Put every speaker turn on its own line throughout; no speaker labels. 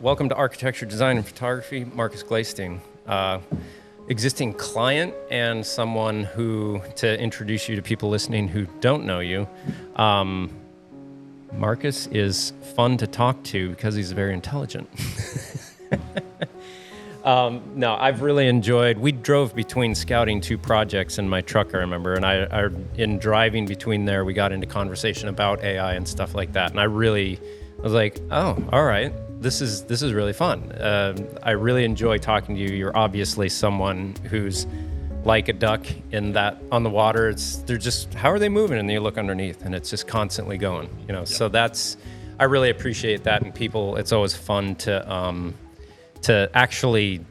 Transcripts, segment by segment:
Welcome to Architecture, Design, and Photography. Marcus Gleysteen, existing client and someone who, to introduce you to people listening who don't know you, Marcus is fun to talk to because he's very intelligent. No, I've really enjoyed, we drove between scouting two projects in my truck, I remember, and in driving between there, we got into conversation about AI and stuff like that, and I was like, oh, all right, this is really fun. I really enjoy talking to you. You're obviously someone who's like a duck in that on the water. They're just, how are they moving? And you look underneath and it's just constantly going, you know? Yeah. So I really appreciate that. And people, it's always fun to actually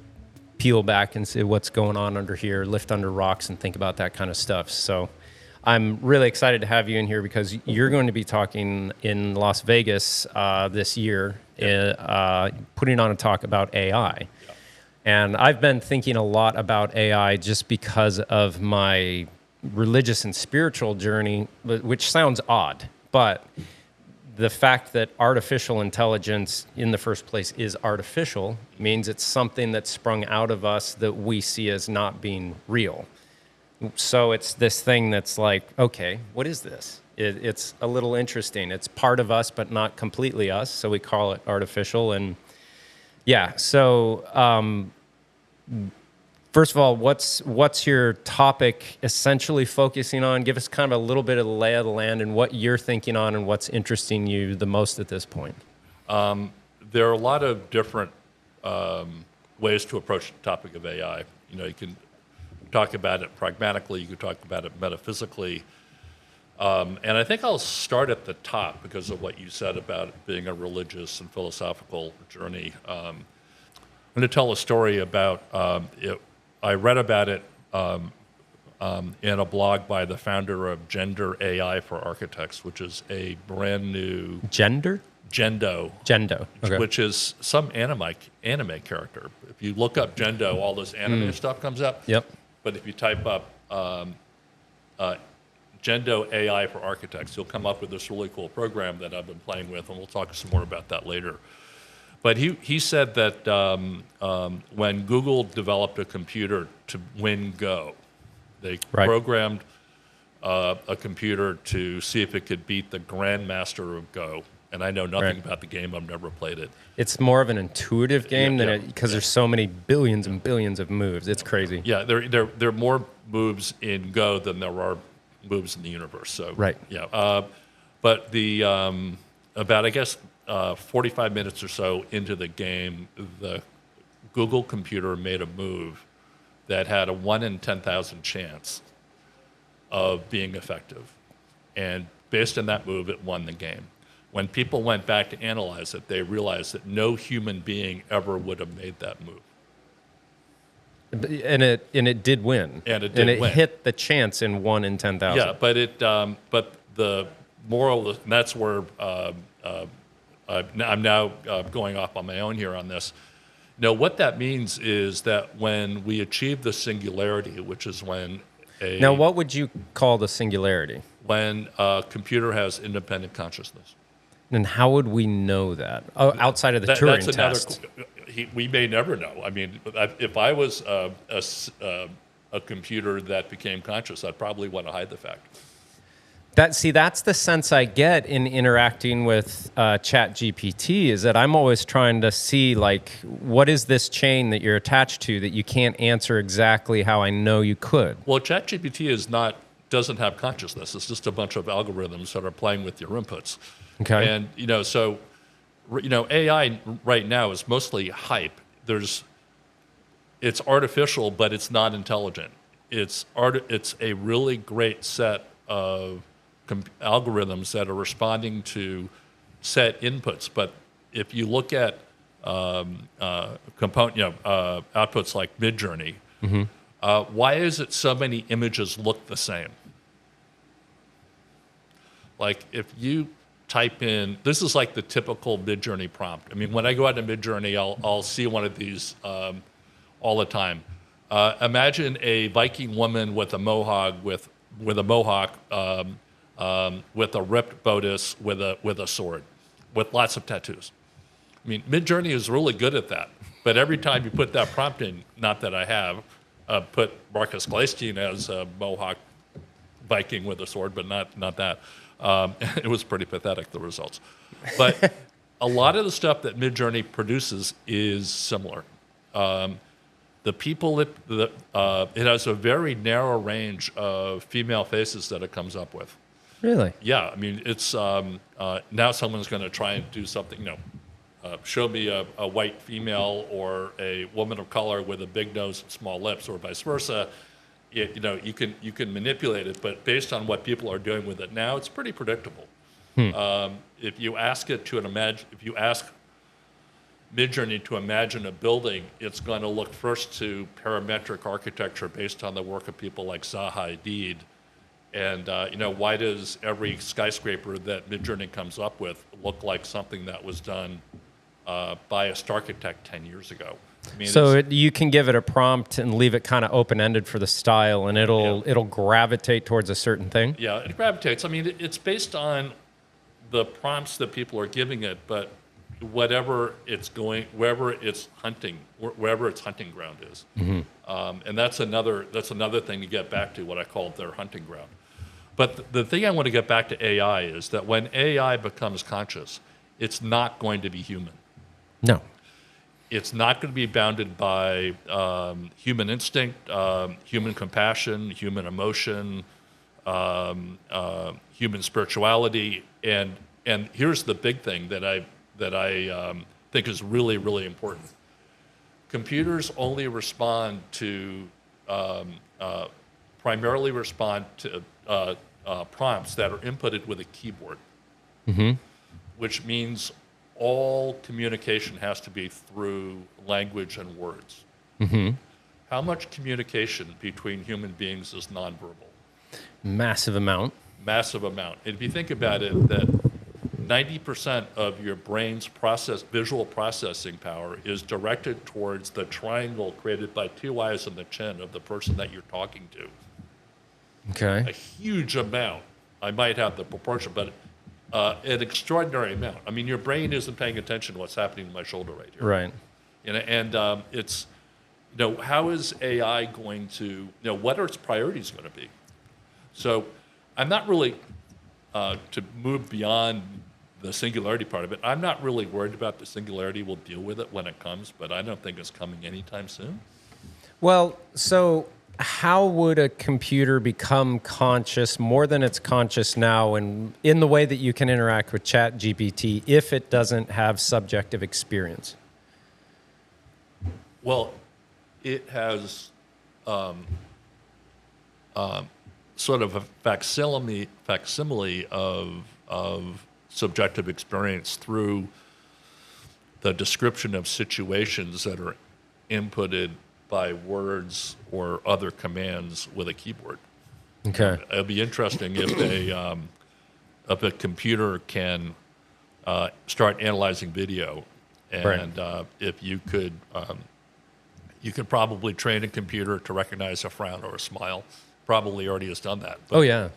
peel back and see what's going on under here, lift under rocks and think about that kind of stuff. So I'm really excited to have you in here because you're going to be talking in Las Vegas this year, putting on a talk about AI. Yeah. And I've been thinking a lot about AI just because of my religious and spiritual journey, which sounds odd, but the fact that artificial intelligence in the first place is artificial means it's something that's sprung out of us that we see as not being real. So it's this thing that's like, okay, what is this? It's a little interesting. It's part of us, but not completely us. So we call it artificial. And yeah, so first of all, what's your topic essentially focusing on? Give us kind of a little bit of the lay of the land and what you're thinking on and what's interesting you the most at this point.
There are a lot of different ways to approach the topic of AI. You know, you can talk about it pragmatically, you could talk about it metaphysically. And I think I'll start at the top because of what you said about it being a religious and philosophical journey. I'm going to tell a story about it. I read about it in a blog by the founder of Gender AI for Architects, which is a brand new...
Gender?
Gendo.
Gendo, okay.
Which is some anime character. If you look up Gendo, all this anime stuff comes up.
Yep.
But if you type up Gendo AI for Architects, you'll come up with this really cool program that I've been playing with, and we'll talk some more about that later. But he said that when Google developed a computer to win Go, they programmed a computer to see if it could beat the grandmaster of Go. And I know nothing about the game. I've never played it.
It's more of an intuitive game because there's so many billions and billions of moves. It's crazy.
Yeah, there are more moves in Go than there are moves in the universe. So yeah. But the about I guess 45 minutes or so into the game, the Google computer made a move that had a 1 in 10,000 chance of being effective, and based on that move, it won the game. When people went back to analyze it, they realized that no human being ever would have made that move.
And it did win. And it hit the chance in 1 in 10,000.
Yeah, but the moral, and that's where I'm now going off on my own here on this. No, what that means is that when we achieve the singularity, which is when
Now, what would you call the singularity?
When a computer has independent consciousness.
And how would we know that? Oh, outside of the Turing test.
We may never know. I mean, if I was a computer that became conscious, I'd probably want to hide the fact.
That's the sense I get in interacting with ChatGPT, is that I'm always trying to see, like, what is this chain that you're attached to that you can't answer exactly how I know you could?
Well, ChatGPT doesn't have consciousness. It's just a bunch of algorithms that are playing with your inputs.
Okay.
And, AI right now is mostly hype. It's artificial, but it's not intelligent. It's a really great set of algorithms that are responding to set inputs. But if you look at outputs like Midjourney, why is it so many images look the same? Like if you type in, this is like the typical Midjourney prompt. I mean, when I go out to Midjourney, I'll see one of these all the time. Imagine a Viking woman with a mohawk, with a ripped bodice, with a sword, with lots of tattoos. I mean, Midjourney is really good at that. But every time you put that prompt in, not that I have, put Marcus Gleysteen as a Mohawk Viking with a sword, but not that. It was pretty pathetic, the results. But a lot of the stuff that Midjourney produces is similar. The people, it has a very narrow range of female faces that it comes up with.
Really?
Yeah, I mean, it's now someone's going to try and do something, show me a white female or a woman of color with a big nose and small lips, or vice versa. You can manipulate it, but based on what people are doing with it now, it's pretty predictable. If you ask it to if you ask Midjourney to imagine a building, it's going to look first to parametric architecture based on the work of people like Zaha Hadid. And why does every skyscraper that Midjourney comes up with look like something that was done by a starchitect 10 years ago? I mean,
so you can give it a prompt and leave it kind of open-ended for the style, and it'll gravitate towards a certain thing?
Yeah, it gravitates. I mean, it's based on the prompts that people are giving it, but wherever it's hunting, wherever its hunting ground is. And that's another thing to get back to, what I call their hunting ground. But the thing I want to get back to AI is that when AI becomes conscious, it's not going to be human.
No.
It's not going to be bounded by human instinct, human compassion, human emotion, human spirituality. And here's the big thing that I think is really, really important. Computers only primarily respond to prompts that are inputted with a keyboard, which means all communication has to be through language and words. How much communication between human beings is nonverbal?
Massive amount.
Massive amount. And if you think about it, that 90% of your brain's visual processing power is directed towards the triangle created by two eyes and the chin of the person that you're talking to.
Okay.
A huge amount. I might have the proportion, but an extraordinary amount. I mean, your brain isn't paying attention to what's happening to my shoulder right here.
Right.
And it's, how is AI going to, what are its priorities going to be? So I'm not really, to move beyond the singularity part of it, I'm not really worried about the singularity. We'll deal with it when it comes, but I don't think it's coming anytime soon.
Well, so how would a computer become conscious more than it's conscious now, and in the way that you can interact with ChatGPT, if it doesn't have subjective experience?
Well, it has sort of a facsimile of subjective experience through the description of situations that are inputted by words or other commands with a keyboard.
Okay.
It'd be interesting if a computer can start analyzing video, and if you could probably train a computer to recognize a frown or a smile. Probably already has done that. But,
yeah.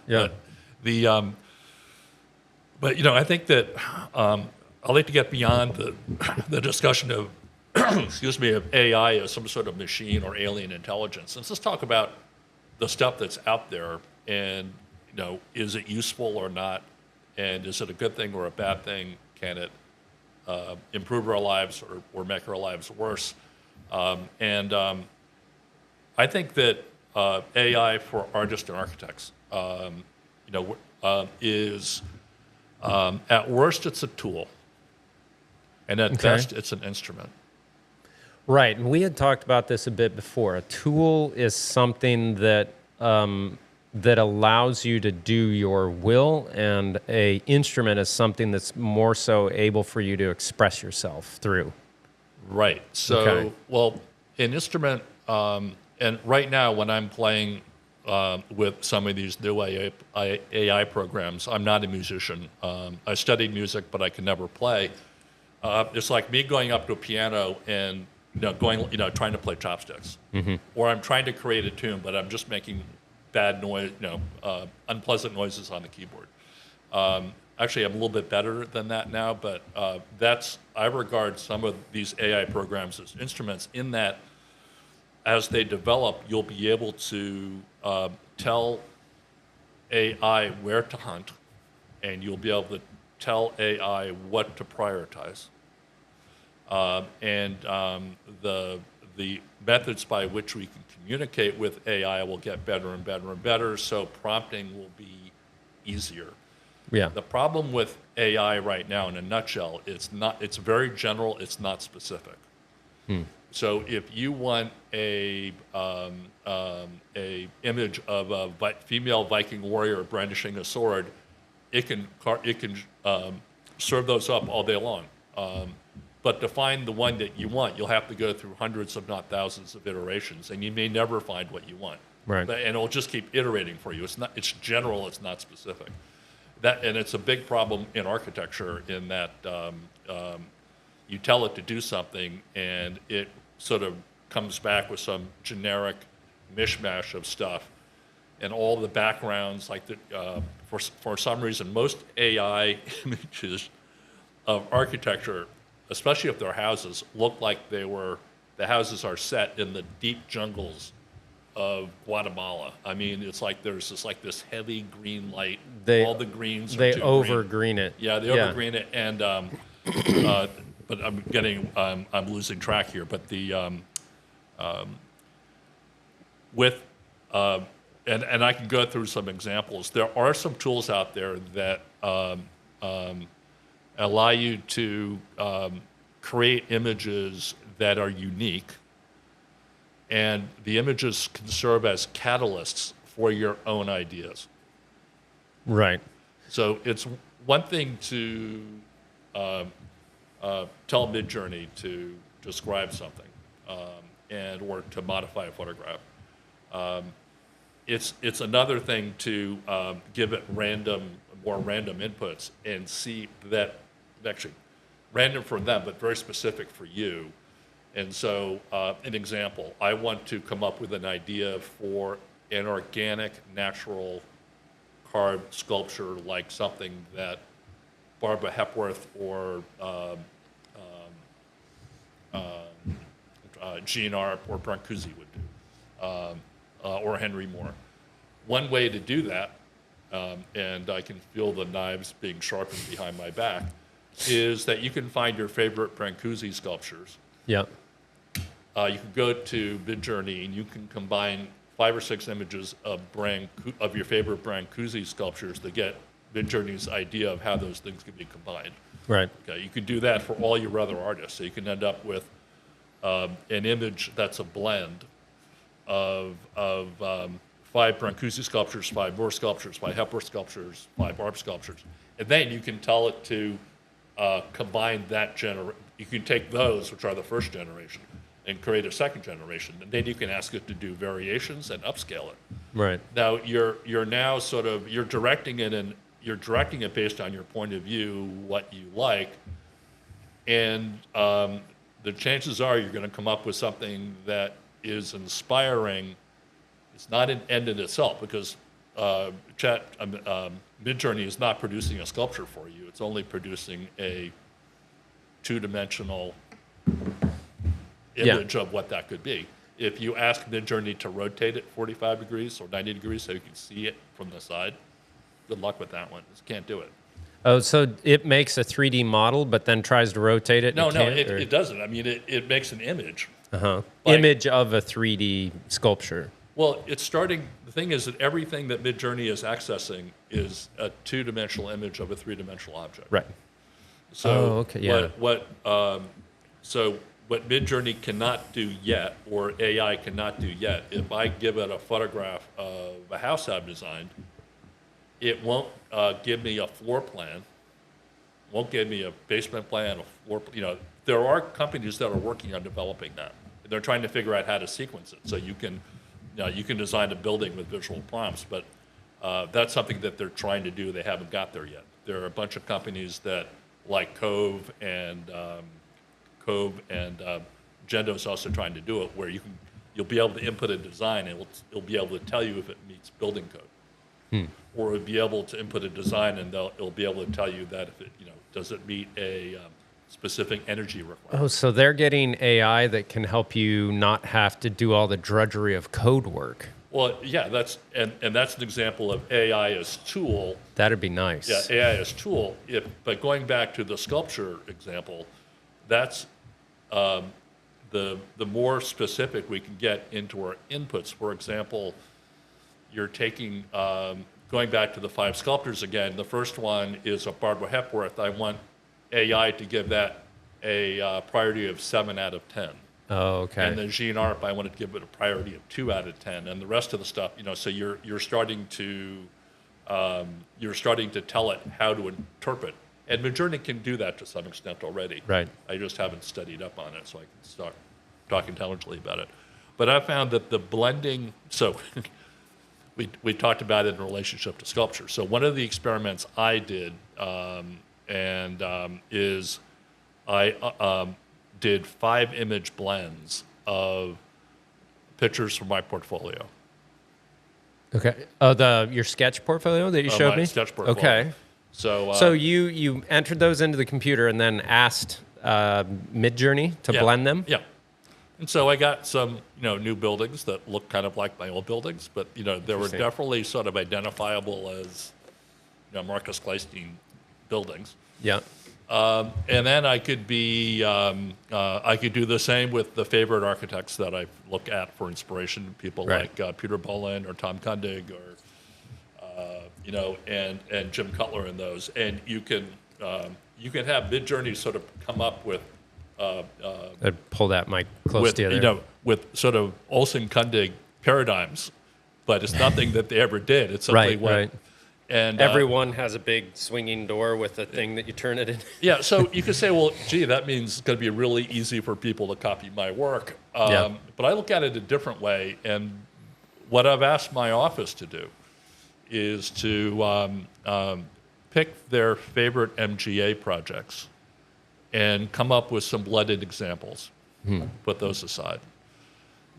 But I think that I'd like to get beyond the discussion of of AI as some sort of machine or alien intelligence. And let's talk about the stuff that's out there, and is it useful or not, and is it a good thing or a bad thing? Can it improve our lives or make our lives worse? I think that AI for artists and architects, is at worst it's a tool, and at best it's an instrument.
Right, and we had talked about this a bit before. A tool is something that that allows you to do your will, and a instrument is something that's more so able for you to express yourself through.
Right. So, well, an instrument, and right now when I'm playing with some of these new AI programs, I'm not a musician. I studied music, but I can never play. It's like me going up to a piano and trying to play chopsticks, or I'm trying to create a tune, but I'm just making bad noise, unpleasant noises on the keyboard. Actually, I'm a little bit better than that now, but I regard some of these AI programs as instruments in that as they develop, you'll be able to tell AI where to hunt, and you'll be able to tell AI what to prioritize. The methods by which we can communicate with AI will get better and better and better, so prompting will be easier.
Yeah.
The problem with AI right now, in a nutshell, it's very general, it's not specific. So if you want a image of a female Viking warrior brandishing a sword, it can serve those up all day long. But to find the one that you want, you'll have to go through hundreds, if not thousands, of iterations, and you may never find what you want.
Right.
And it'll just keep iterating for you. It's general. It's not specific. And it's a big problem in architecture in that you tell it to do something, and it sort of comes back with some generic mishmash of stuff, and all the backgrounds, like for some reason, most AI images of architecture, especially if they're houses, look like the houses are set in the deep jungles of Guatemala. I mean, it's like there's this heavy green light. All the greens are too
over-green it.
Yeah, they over-green it, and but I'm losing track here. But and I can go through some examples. There are some tools out there that allow you to create images that are unique, and the images can serve as catalysts for your own ideas.
Right.
So it's one thing to tell Midjourney to describe something or to modify a photograph. It's another thing to give it more random inputs and see that actually random for them, but very specific for you. And so, an example, I want to come up with an idea for an organic, natural carved sculpture, like something that Barbara Hepworth or Jean Arp or Brancusi would do, or Henry Moore. One way to do that, and I can feel the knives being sharpened behind my back, is that you can find your favorite Brancusi sculptures.
Yep.
You can go to Midjourney and you can combine 5 or 6 images of your favorite Brancusi sculptures to get Midjourney's idea of how those things can be combined.
Right.
Okay, you could do that for all your other artists. So you can end up with an image that's a blend of 5 Brancusi sculptures, 5 Moore sculptures, 5 Hepworth sculptures, 5 Arp sculptures. And then you can tell it to combine that you can take those, which are the first generation, and create a second generation. And then you can ask it to do variations and upscale it.
Right.
Now you're now you're directing it based on your point of view, what you like, and the chances are you're going to come up with something that is inspiring. It's not an end in itself, because Midjourney is not producing a sculpture for you. It's only producing a 2-dimensional image of what that could be. If you ask Midjourney to rotate it 45 degrees or 90 degrees so you can see it from the side, good luck with that one. It can't do it.
Oh, so it makes a 3D model, but then tries to rotate it?
No, it doesn't. I mean, it makes an image.
Image of a 3D sculpture.
Well, the thing is that everything that Midjourney is accessing is a 2-dimensional image of a 3-dimensional object.
Right.
So what Midjourney cannot do yet, or AI cannot do yet, if I give it a photograph of a house I've designed, it won't give me a floor plan, won't give me a basement plan, a floor. There are companies that are working on developing that. They're trying to figure out how to sequence it, so you can design a building with visual prompts, but that's something that they're trying to do. They haven't got there yet. There are a bunch of companies that, like Cove and Gendo's also trying to do it, where you'll be able to input a design and it'll be able to tell you if it meets building code. or it'll be able to input a design, and it'll be able to tell you that if it, does it meet a specific energy requirement.
Oh, so they're getting AI that can help you not have to do all the drudgery of code work.
Well, yeah, that's an example of AI as tool.
That'd be nice.
Yeah, AI as tool. But going back to the sculpture example, that's the more specific we can get into our inputs. For example, you're taking, going back to the 5 sculptors again, the first one is a Barbara Hepworth. I want AI to give that a priority of 7 out of 10.
Oh, okay.
And the Jean Arp, I wanted to give it a priority of 2 out of 10. And the rest of the stuff, so you're starting to tell it how to interpret. And Midjourney can do that to some extent already.
Right.
I just haven't studied up on it, so I can start talk intelligently about it. But I found that the blending, so we talked about it in relationship to sculpture. So one of the experiments I did is I did 5 image blends of pictures from my portfolio.
Okay. Oh, your sketch portfolio that you showed
my
me?
sketch portfolio.
Okay.
So
you entered those into the computer and then asked Midjourney to blend them?
Yeah. And so I got some, new buildings that look kind of like my old buildings, but, they were definitely sort of identifiable as, Marcus Gleysteen buildings.
Yeah.
And then I could I could do the same with the favorite architects that I look at for inspiration, people like Peter Bolin or Tom Kundig or, and Jim Cutler and those. And you can have Midjourney sort of come up with,
I'd pull that mic close to you.
With sort of Olsen Kundig paradigms, but it's nothing that they ever did. It's simply
right.
And
everyone has a big swinging door with a thing that you turn it in.
Yeah, so you could say, well, gee, that means it's going to be really easy for people to copy my work. But I look at it a different way, and what I've asked my office to do is to pick their favorite MGA projects and come up with some blended examples, put those aside.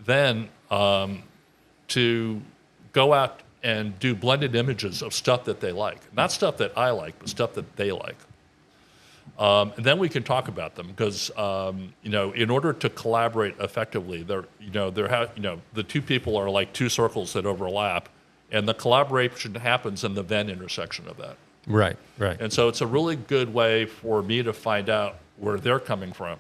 Then to go out and do blended images of stuff that they like. Not stuff that I like, but stuff that they like. And then we can talk about them because, in order to collaborate effectively, the 2 people are like 2 circles that overlap, and the collaboration happens in the Venn intersection of that.
Right.
And so it's a really good way for me to find out where they're coming from,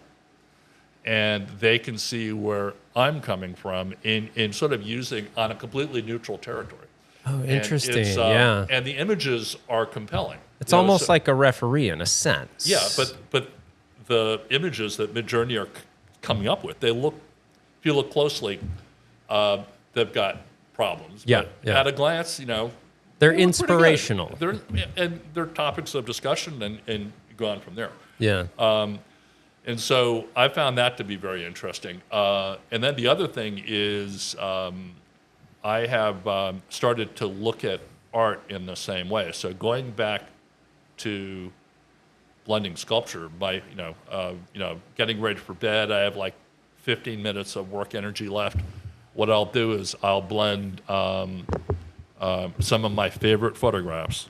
and they can see where I'm coming from in sort of using on a completely neutral territory.
Oh, interesting. Yeah.
And the images are compelling.
It's almost like a referee in a sense.
Yeah, but the images that Midjourney are coming up with, if you look closely, they've got problems.
Yeah.
But at a glance,
they're inspirational.
They're topics of discussion, and go on from there.
Yeah.
And so I found that to be very interesting. And then the other thing is I have started to look at art in the same way. So going back to blending sculpture, getting ready for bed, I have like 15 minutes of work energy left. What I'll do is I'll blend some of my favorite photographs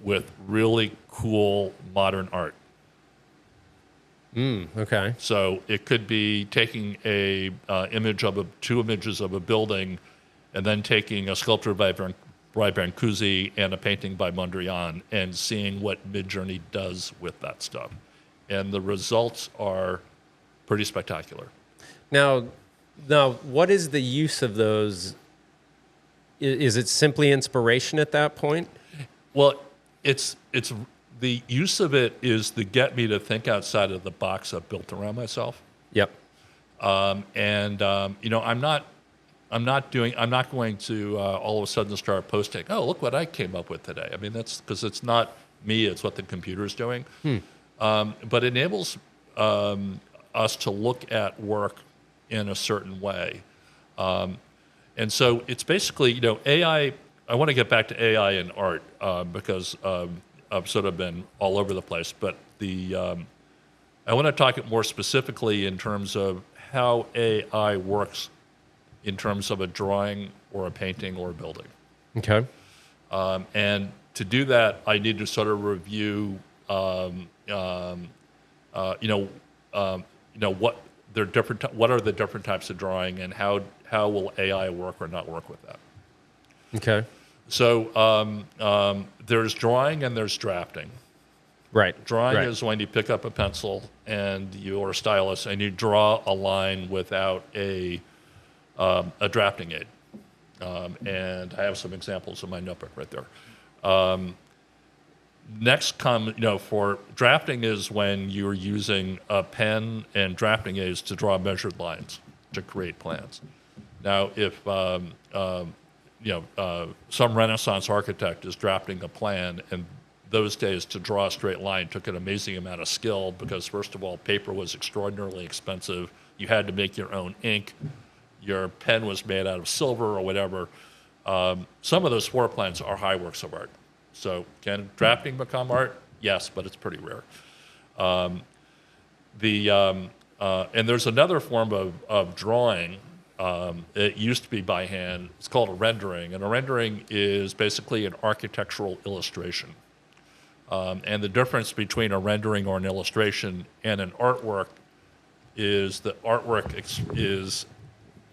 with really cool modern art.
Okay.
So it could be taking a 2 images of a building, and then taking a sculpture by Brancusi and a painting by Mondrian, and seeing what Midjourney does with that stuff. And the results are pretty spectacular.
Now, what is the use of those? Is it simply inspiration at that point?
Well, it's the use of it is to get me to think outside of the box I've built around myself.
Yep.
I'm not going to all of a sudden start posting, oh, look what I came up with today. I mean, that's because it's not me, it's what the computer's doing. But it enables us to look at work in a certain way. And so it's basically, AI, I want to get back to AI and art because I've sort of been all over the place. But I want to talk more specifically in terms of how AI works in terms of a drawing or a painting or a building.
Okay.
And to do that, I need to sort of review, what what are the different types of drawing, and how will AI work or not work with that.
Okay.
So there's drawing and there's drafting.
Right.
Drawing
right.
is when you pick up a pencil and you're a stylus and you draw a line without a drafting aid. And I have some examples in my notebook right there. Next for drafting is when you're using a pen and drafting aids to draw measured lines to create plans. Now, if some Renaissance architect is drafting a plan, and those days to draw a straight line took an amazing amount of skill because, first of all, paper was extraordinarily expensive. You had to make your own ink. Your pen was made out of silver or whatever. Some of those floor plans are high works of art. So can drafting become art? Yes, but it's pretty rare. And there's another form of drawing. It used to be by hand. It's called a rendering. And a rendering is basically an architectural illustration. And the difference between a rendering or an illustration and an artwork is the artwork is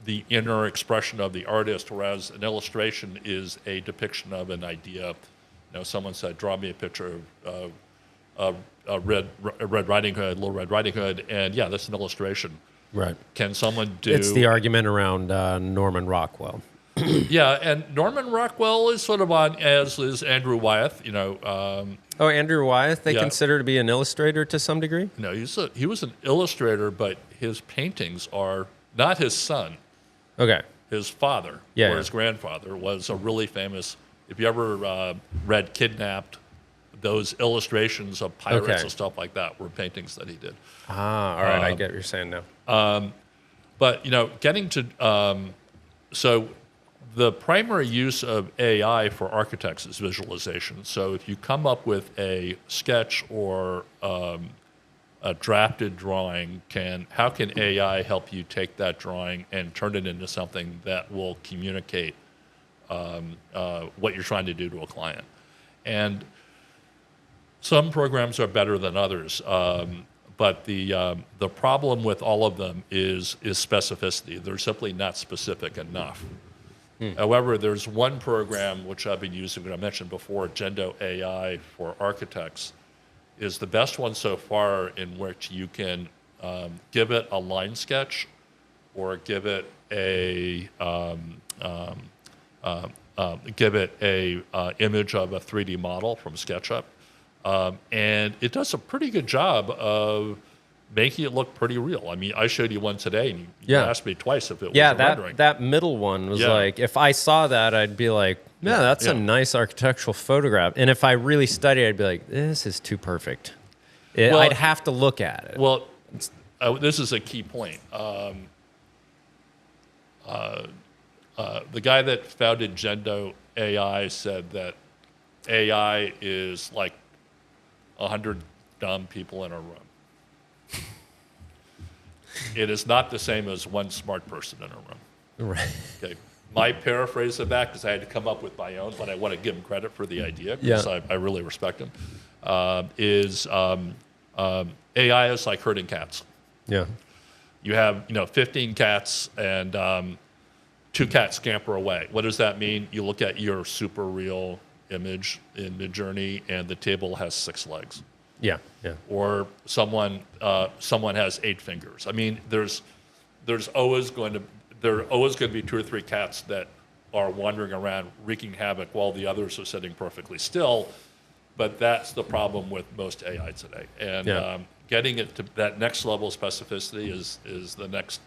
the inner expression of the artist, whereas an illustration is a depiction of an idea. Someone said, draw me a picture of Red Riding Hood, Little Red Riding Hood, and yeah, that's an illustration.
Right.
Can someone do...
It's the argument around Norman Rockwell.
Yeah, and Norman Rockwell is sort of on, as is Andrew Wyeth,
Andrew Wyeth, they
Yeah.
consider to be an illustrator to some degree?
No, he was an illustrator, but his paintings are not his son.
Okay.
His father,
Yeah,
or
yeah.
his grandfather, was a really famous... If you ever read Kidnapped, those illustrations of pirates
Okay.
and stuff like that were paintings that he did.
Ah, all right. I get what you're saying now.
But, getting to... so the primary use of AI for architects is visualization. So if you come up with a sketch or a drafted drawing, how can AI help you take that drawing and turn it into something that will communicate what you're trying to do to a client? And some programs are better than others, but the problem with all of them is specificity. They're simply not specific enough. However, there's one program which I've been using, that I mentioned before, Gendo AI for architects, is the best one so far, in which you can give it a line sketch or give it a image of a 3D model from SketchUp, and it does a pretty good job of making it look pretty real. I mean, I showed you one today, and you asked me twice if it was a rendering.
that middle one was like, if I saw that, I'd be like, yeah, that's a nice architectural photograph. And if I really studied, I'd be like, this is too perfect. I'd have to look at it.
Well, this is a key point. The guy that founded Gendo AI said that AI is like 100 dumb people in a room. It is not the same as one smart person in a room.
Right.
Okay. My paraphrase of that, because I had to come up with my own, but I want to give him credit for the idea, because I really respect him, is AI is like herding cats.
Yeah.
You have 15 cats, and 2 cats scamper away. What does that mean? You look at your super real image in Midjourney, and the table has 6 legs.
Yeah. Yeah.
Or someone has 8 fingers. I mean, there's always going to be 2 or 3 cats that are wandering around wreaking havoc while the others are sitting perfectly still. But that's the problem with most AI today. And getting it to that next level of specificity is the next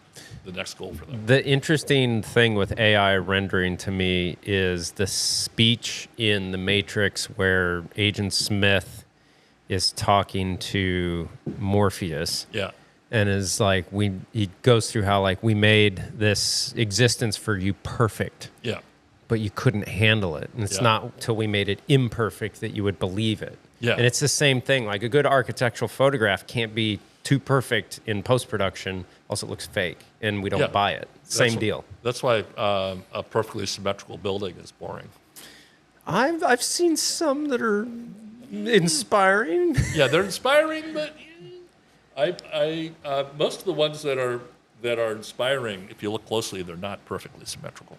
goal for them.
The interesting thing with AI rendering to me is the speech in The Matrix where Agent Smith is talking to Morpheus.
Yeah.
And is like, he goes through how like we made this existence for you perfect.
Yeah.
But you couldn't handle it. And it's not till we made it imperfect that you would believe it.
Yeah.
And it's the same thing. Like a good architectural photograph can't be too perfect in post-production, else it looks fake, and we don't buy it. Same deal.
That's why a perfectly symmetrical building is boring.
I've seen some that are inspiring.
Yeah, they're inspiring, but most of the ones that are inspiring, if you look closely, they're not perfectly symmetrical.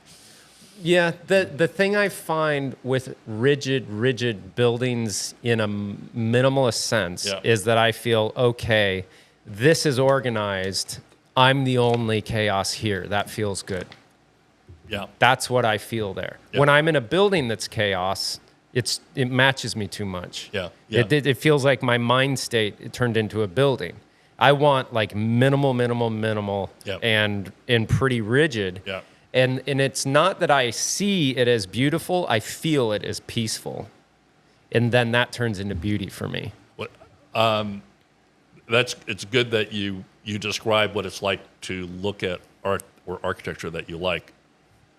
Yeah, the thing I find with rigid buildings in a minimalist sense is that I feel, okay, this is organized. I'm the only chaos here. That feels good.
Yeah.
That's what I feel there.
Yeah.
When I'm in a building that's chaos, it matches me too much.
Yeah. Yeah.
It feels like my mind state it turned into a building. I want like minimal, and pretty rigid.
Yeah.
And it's not that I see it as beautiful, I feel it as peaceful. And then that turns into beauty for me.
It's good that you describe what it's like to look at art or architecture that you like.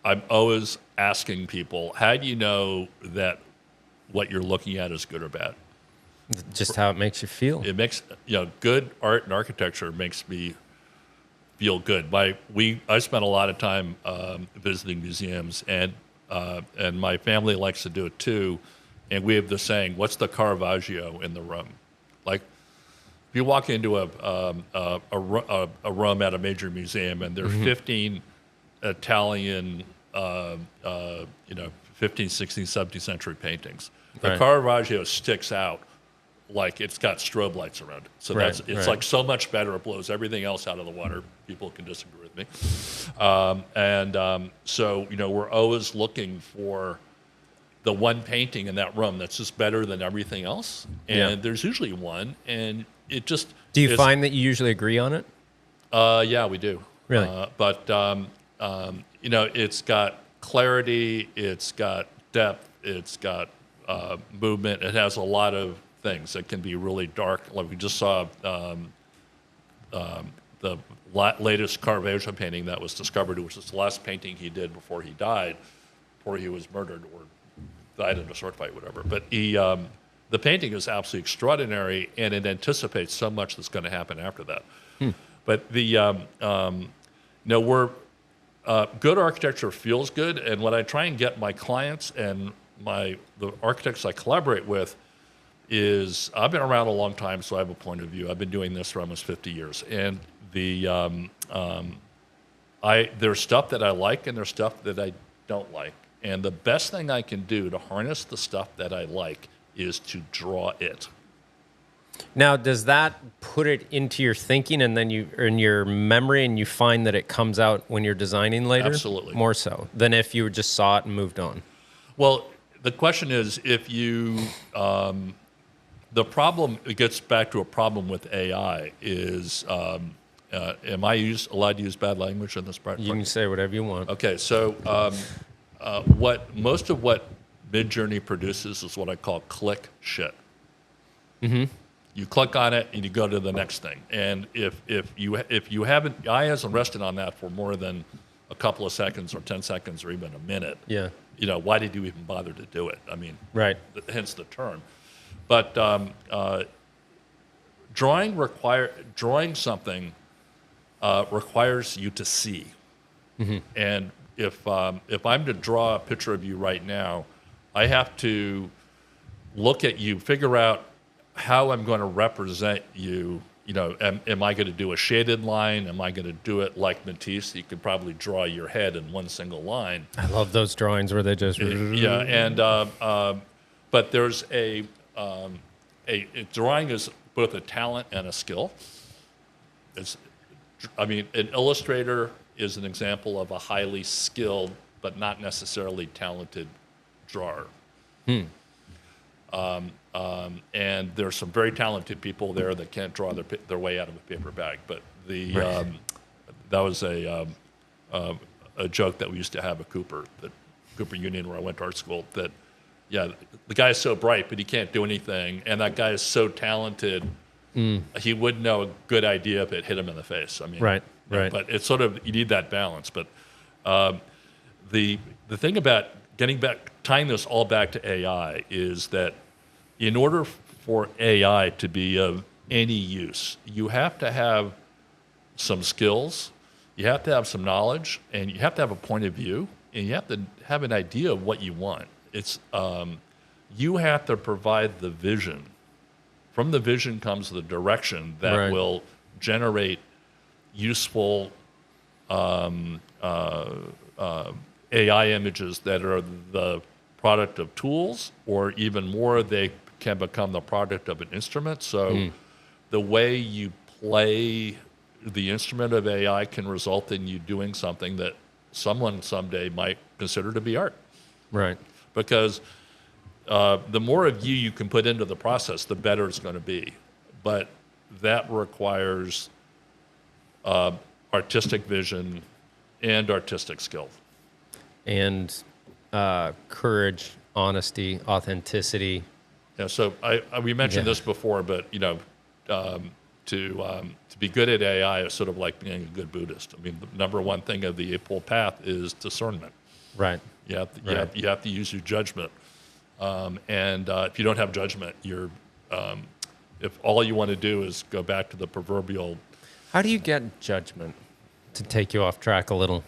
I'm always asking people, how do you know that what you're looking at is good or bad?
Just how it makes you feel.
It makes, good art and architecture makes me feel good. I spent a lot of time visiting museums, and my family likes to do it too. And we have the saying, "What's the Caravaggio in the room?" Like, if you walk into a room at a major museum, and there are 15 Italian, 15th, 16th, 17th century paintings, the Caravaggio sticks out like it's got strobe lights around it. So it's like so much better. It blows everything else out of the water. People can disagree with me. So, we're always looking for the one painting in that room that's just better than everything else. And there's usually one. And it just...
Do you find that you usually agree on it?
Yeah, we do.
Really?
It's got clarity. It's got depth. It's got movement. It has a lot of things that can be really dark. Like we just saw the latest Caravaggio painting that was discovered, which is the last painting he did before he died, before he was murdered or died in a sword fight, whatever. But the painting is absolutely extraordinary, and it anticipates so much that's going to happen after that. But good architecture feels good, and what I try and get my clients and the architects I collaborate with is, I've been around a long time, so I have a point of view. I've been doing this for almost 50 years, and there's stuff that I like and there's stuff that I don't like. And the best thing I can do to harness the stuff that I like is to draw it.
Now, does that put it into your thinking and then in your memory, and you find that it comes out when you're designing later?
Absolutely.
More so than if you just saw it and moved on.
Well, the question is, if you, the problem, it gets back to a problem with AI is, am I allowed to use bad language in this part?
You can say whatever you want.
Okay, so most of what Midjourney produces is what I call click shit. Mm-hmm. You click on it and you go to the next thing. And if you haven't, your eye hasn't rested on that for more than a couple of seconds or 10 seconds or even a minute.
Yeah.
Why did you even bother to do it? I mean,
right.
Hence the term. But drawing something requires you to see. Mm-hmm. And if I'm to draw a picture of you right now, I have to look at you, figure out how I'm going to represent you. Am I going to do a shaded line? Am I going to do it like Matisse? You could probably draw your head in one single line.
I love those drawings where they just...
Yeah, and but there's a drawing is both a talent and a skill. An illustrator is an example of a highly skilled but not necessarily talented drawer. And there's some very talented people there that can't draw their way out of a paper bag. But that was a joke that we used to have at Cooper Union, where I went to art school, that, the guy is so bright, but he can't do anything. And that guy is so talented, he would know a good idea if it hit him in the face. I mean,
right.
But it's sort of, you need that balance. But the thing about tying this all back to AI is that in order for AI to be of any use, you have to have some skills, you have to have some knowledge, and you have to have a point of view, and you have to have an idea of what you want. it's you have to provide the vision. From the vision comes the direction that
Right.
will generate useful AI images that are the product of tools, or even more, they can become the product of an instrument. So the way you play the instrument of AI can result in you doing something that someone someday might consider to be art.
Right.
Because the more of you can put into the process, the better it's going to be. But that requires artistic vision and artistic skill.
And courage, honesty, authenticity.
Yeah. So we mentioned this before, but to be good at AI is sort of like being a good Buddhist. I mean, the number one thing of the Eightfold Path is discernment.
Right.
You have to use your judgment. And if you don't have judgment, if all you want to do is go back to the proverbial.
How do you get judgment? To take you off track a little.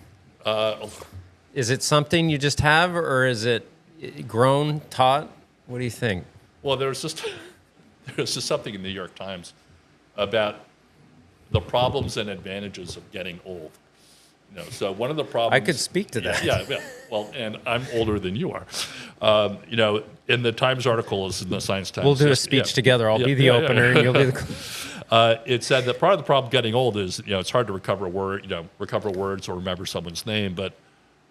Is it something you just have, or is it grown, taught? What do you think?
Well, there's just something in the New York Times about the problems and advantages of getting old. So one of the problems.
I could speak to that.
Yeah. Well, and I'm older than you are. In the Times article, is in the Science Times.
We'll do a speech together. I'll be the opener, and you'll be the.
It said that part of the problem getting old is it's hard to recover words or remember someone's name. But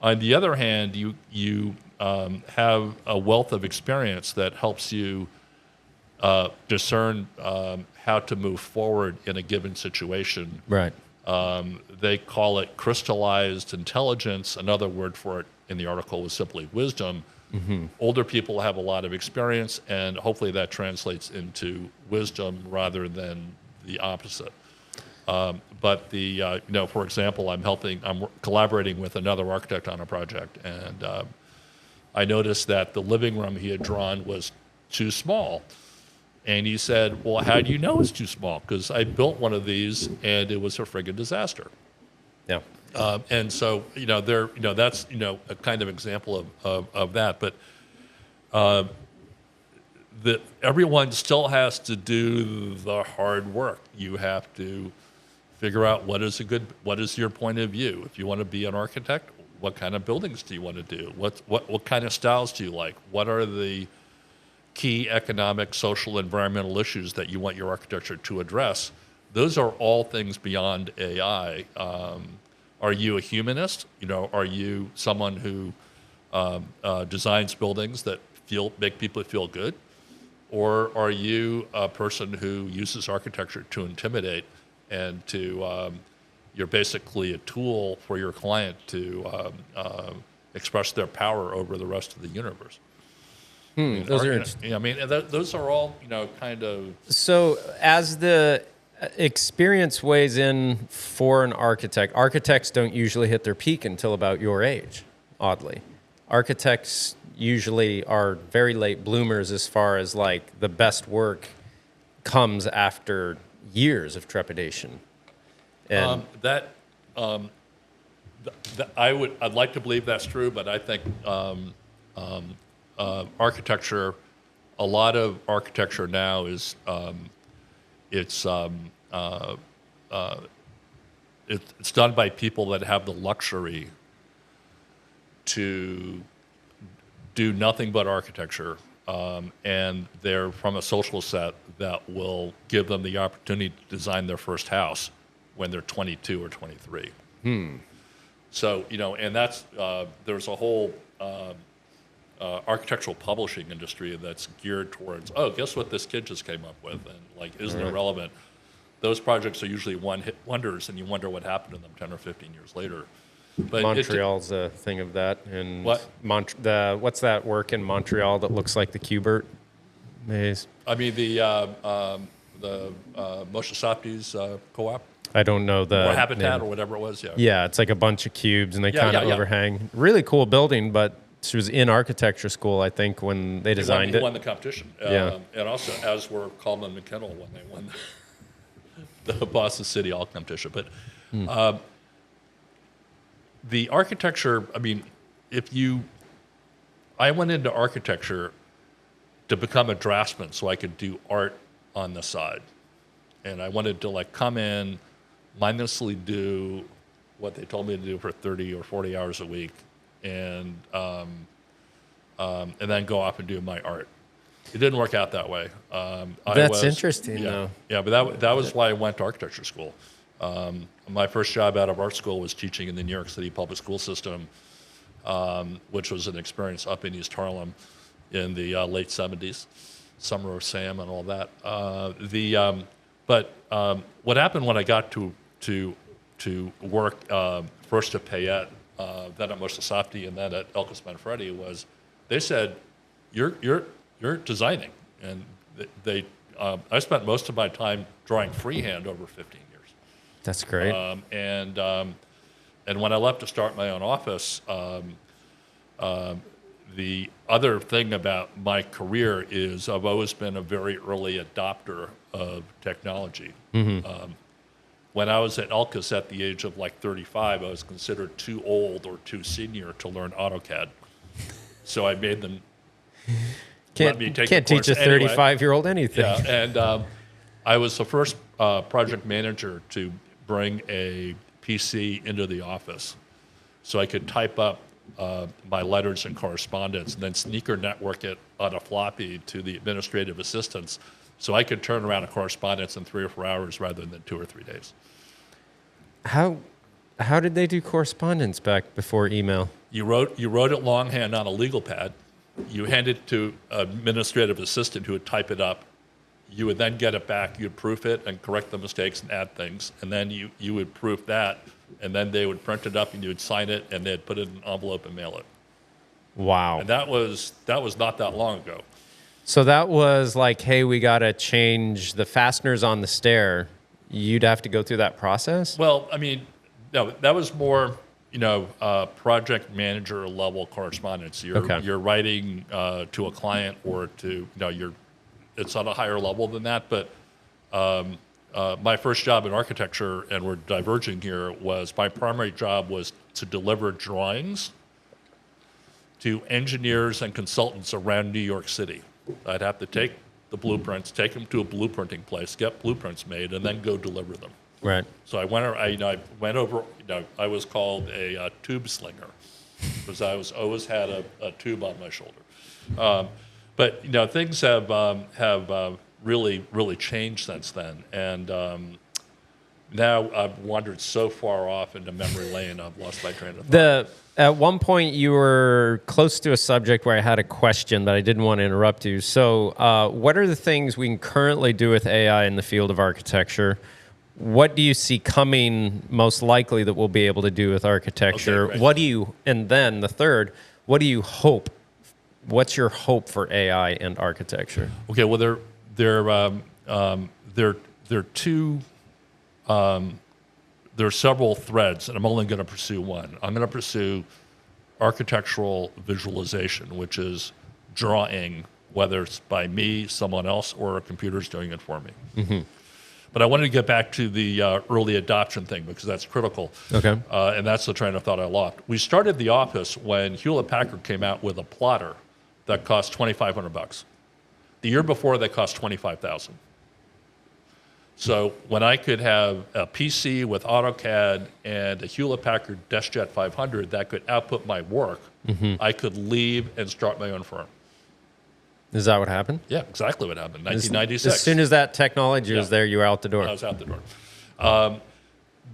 on the other hand, you have a wealth of experience that helps you discern how to move forward in a given situation.
Right.
They call it crystallized intelligence. Another word for it in the article was simply wisdom. Mm-hmm. Older people have a lot of experience, and hopefully that translates into wisdom rather than the opposite. But for example, I'm collaborating with another architect on a project, and I noticed that the living room he had drawn was too small. And he said, well, how do you know it's too small? Because I built one of these, and it was a friggin' disaster.
Yeah.
And so, that's, a kind of example of that. But everyone still has to do the hard work. You have to figure out what is your point of view. If you want to be an architect, what kind of buildings do you want to do? What kind of styles do you like? What are the key economic, social, environmental issues that you want your architecture to address? Those are all things beyond AI. Are you a humanist? Are you someone who designs buildings that make people feel good? Or are you a person who uses architecture to intimidate and you're basically a tool for your client to express their power over the rest of the universe?
Those are interesting.
I mean, those are all, kind of.
So as the experience weighs in for an architect, architects don't usually hit their peak until about your age, oddly. Architects usually are very late bloomers as far as like the best work comes after years of trepidation. And
I'd like to believe that's true, but I think architecture, a lot of architecture now is it's done by people that have the luxury to do nothing but architecture, and they're from a social set that will give them the opportunity to design their first house when they're 22 or 23. So, and that's there's a whole architectural publishing industry that's geared towards, guess what this kid just came up with, and isn't it relevant? Those projects are usually one-hit wonders, and you wonder what happened to them 10 or 15 years later. But
Montreal's a thing of that. And
what?
What's that work in Montreal that looks like the Cubert maze?
I mean, the Moshe Sapti's co-op?
I don't know the
or Habitat
name.
Or whatever it was, yeah.
Yeah, it's like a bunch of cubes, and they kind of overhang. Really cool building, but she was in architecture school, I think, when they designed it.
He won the competition. And also, as were Coleman McKinnell when they won the Boston City All competition. But the architecture, I mean, I went into architecture to become a draftsman so I could do art on the side. And I wanted to like come in, mindlessly do what they told me to do for 30 or 40 hours a week, and then go off and do my art. It didn't work out that way.
That's interesting, though.
Yeah, but that was why I went to architecture school. My first job out of art school was teaching in the New York City public school system, which was an experience up in East Harlem in the late 70s, Summer of Sam and all that. But what happened when I got to work first at Payette, then at Moshe Safdie, and then at Elkis Manfredi was they said, you're designing. And I spent most of my time drawing freehand over 15 years.
That's great.
And when I left to start my own office, the other thing about my career is I've always been a very early adopter of technology. When I was at Elkis at the age of like 35, I was considered too old or too senior to learn AutoCAD. So I made them let me take
can't
the course
teach a
anyway.
35-year-old anything.
Yeah, and I was the first project manager to bring a PC into the office so I could type up my letters and correspondence and then sneaker network it on a floppy to the administrative assistants so I could turn around a correspondence in 3 or 4 hours rather than 2 or 3 days.
How did they do correspondence back before email?
You wrote it longhand on a legal pad. You hand it to an administrative assistant who would type it up. You would then get it back. You'd proof it and correct the mistakes and add things. And then you would proof that, and then they would print it up and you would sign it, and they'd put it in an envelope and mail it.
Wow.
And that was not that long ago.
So that was like, hey, we got to change the fasteners on the stair. You'd have to go through that process?
Well, I mean, no, that was more, project manager level correspondence. You're writing to a client or to, it's on a higher level than that. But my first job in architecture, and we're diverging here, was my primary job was to deliver drawings to engineers and consultants around New York City. I'd have to take the blueprints, take them to a blueprinting place, get blueprints made, and then go deliver them.
Right.
So I went over. I was called a tube slinger because I always had a tube on my shoulder. But things have really changed since then, and now I've wandered so far off into memory lane, I've lost my train of thought.
At one point, you were close to a subject where I had a question, but I didn't want to interrupt you. So, what are the things we can currently do with AI in the field of architecture? What do you see coming most likely that we'll be able to do with architecture?
Okay,
And then the third, what do you hope? What's your hope for AI and architecture?
Okay, well, there are two. There are several threads, and I'm only going to pursue one. I'm going to pursue architectural visualization, which is drawing, whether it's by me, someone else, or a computer's doing it for me. Mm-hmm. But I wanted to get back to the early adoption thing because that's critical.
Okay.
And that's the train of thought I lost. We started the office when Hewlett-Packard came out with a plotter that cost $2,500. The year before, they cost $25,000. So when I could have a PC with AutoCAD and a Hewlett-Packard DeskJet 500 that could output my work, I could leave and start my own firm.
Is that what happened?
Yeah, exactly what happened. 1996.
As soon as that technology was there, you were out the door.
I was out the door.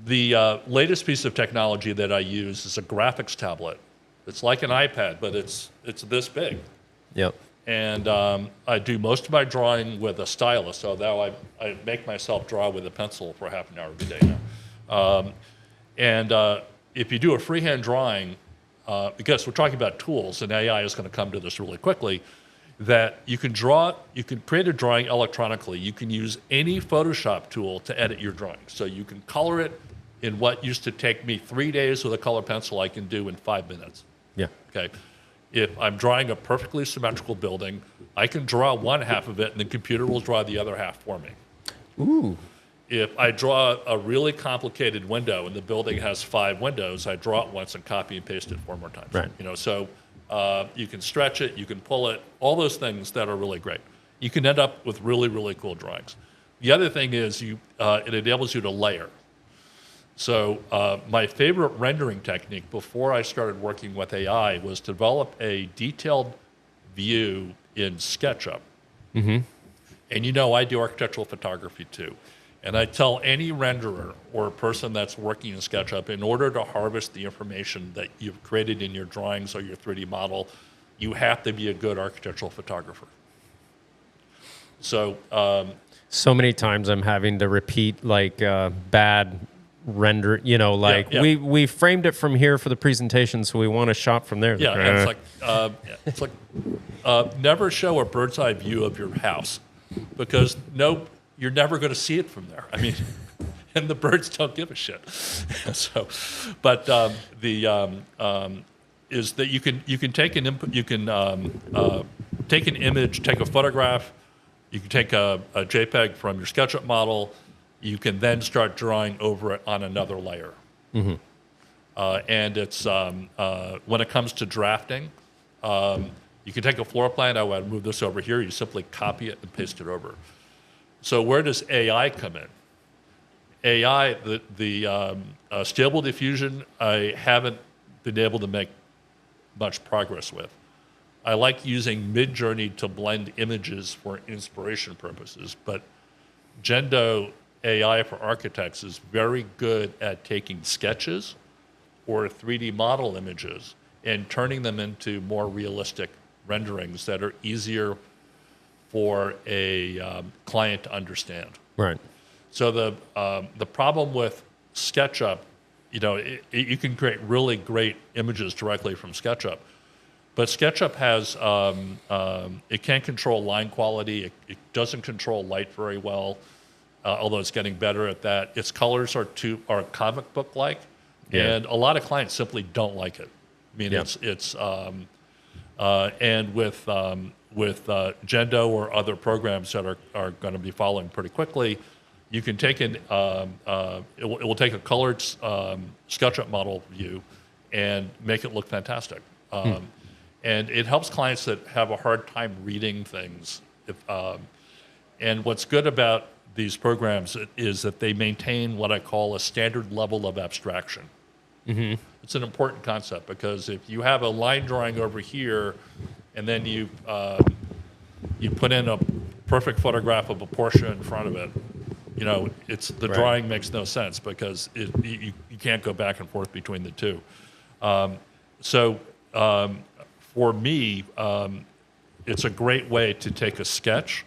The latest piece of technology that I use is a graphics tablet. It's like an iPad, but it's this big.
Yep.
And I do most of my drawing with a stylus, so now I make myself draw with a pencil for half an hour every day now. And if you do a freehand drawing, because we're talking about tools, and AI is going to come to this really quickly, that you can create a drawing electronically. You can use any Photoshop tool to edit your drawing. So you can color it in what used to take me 3 days with a color pencil, I can do in 5 minutes.
Yeah.
Okay. If I'm drawing a perfectly symmetrical building, I can draw one half of it, and the computer will draw the other half for me.
Ooh.
If I draw a really complicated window and the building has 5 windows, I draw it once and copy and paste it 4 more times.
Right.
So You can stretch it, you can pull it, all those things that are really great. You can end up with really, really cool drawings. The other thing is it enables you to layer. So my favorite rendering technique before I started working with AI was to develop a detailed view in SketchUp.
Mm-hmm.
And you know I do architectural photography too. And I tell any renderer or person that's working in SketchUp, in order to harvest the information that you've created in your drawings or your 3D model, you have to be a good architectural photographer. So
so many times I'm having to repeat bad render, we framed it from here for the presentation, so we want a shot from there.
Yeah, it's like never show a bird's eye view of your house, because you're never going to see it from there. I mean, and the birds don't give a shit. So, but is that you can take an input, you can take an image, take a photograph, you can take a JPEG from your SketchUp model, you can then start drawing over it on another layer.
Mm-hmm.
And it's when it comes to drafting, you can take a floor plan. I would move this over here. You simply copy it and paste it over. So where does AI come in? AI, the Stable Diffusion, I haven't been able to make much progress with. I like using Midjourney to blend images for inspiration purposes, but Gendo AI for Architects is very good at taking sketches or 3D model images and turning them into more realistic renderings that are easier for a client to understand.
Right.
So the problem with SketchUp, you can create really great images directly from SketchUp, but SketchUp has it can't control line quality. It doesn't control light very well, although it's getting better at that. Its colors are comic book like, and a lot of clients simply don't like it. I mean, it's and with Gendo or other programs that are going to be following pretty quickly, you can take it will take a colored SketchUp model view and make it look fantastic. And it helps clients that have a hard time reading things. And what's good about these programs is that they maintain what I call a standard level of abstraction.
Mm-hmm.
It's an important concept, because if you have a line drawing over here and then you put in a perfect photograph of a Porsche in front of it, the drawing makes no sense, because you can't go back and forth between the two. For me, it's a great way to take a sketch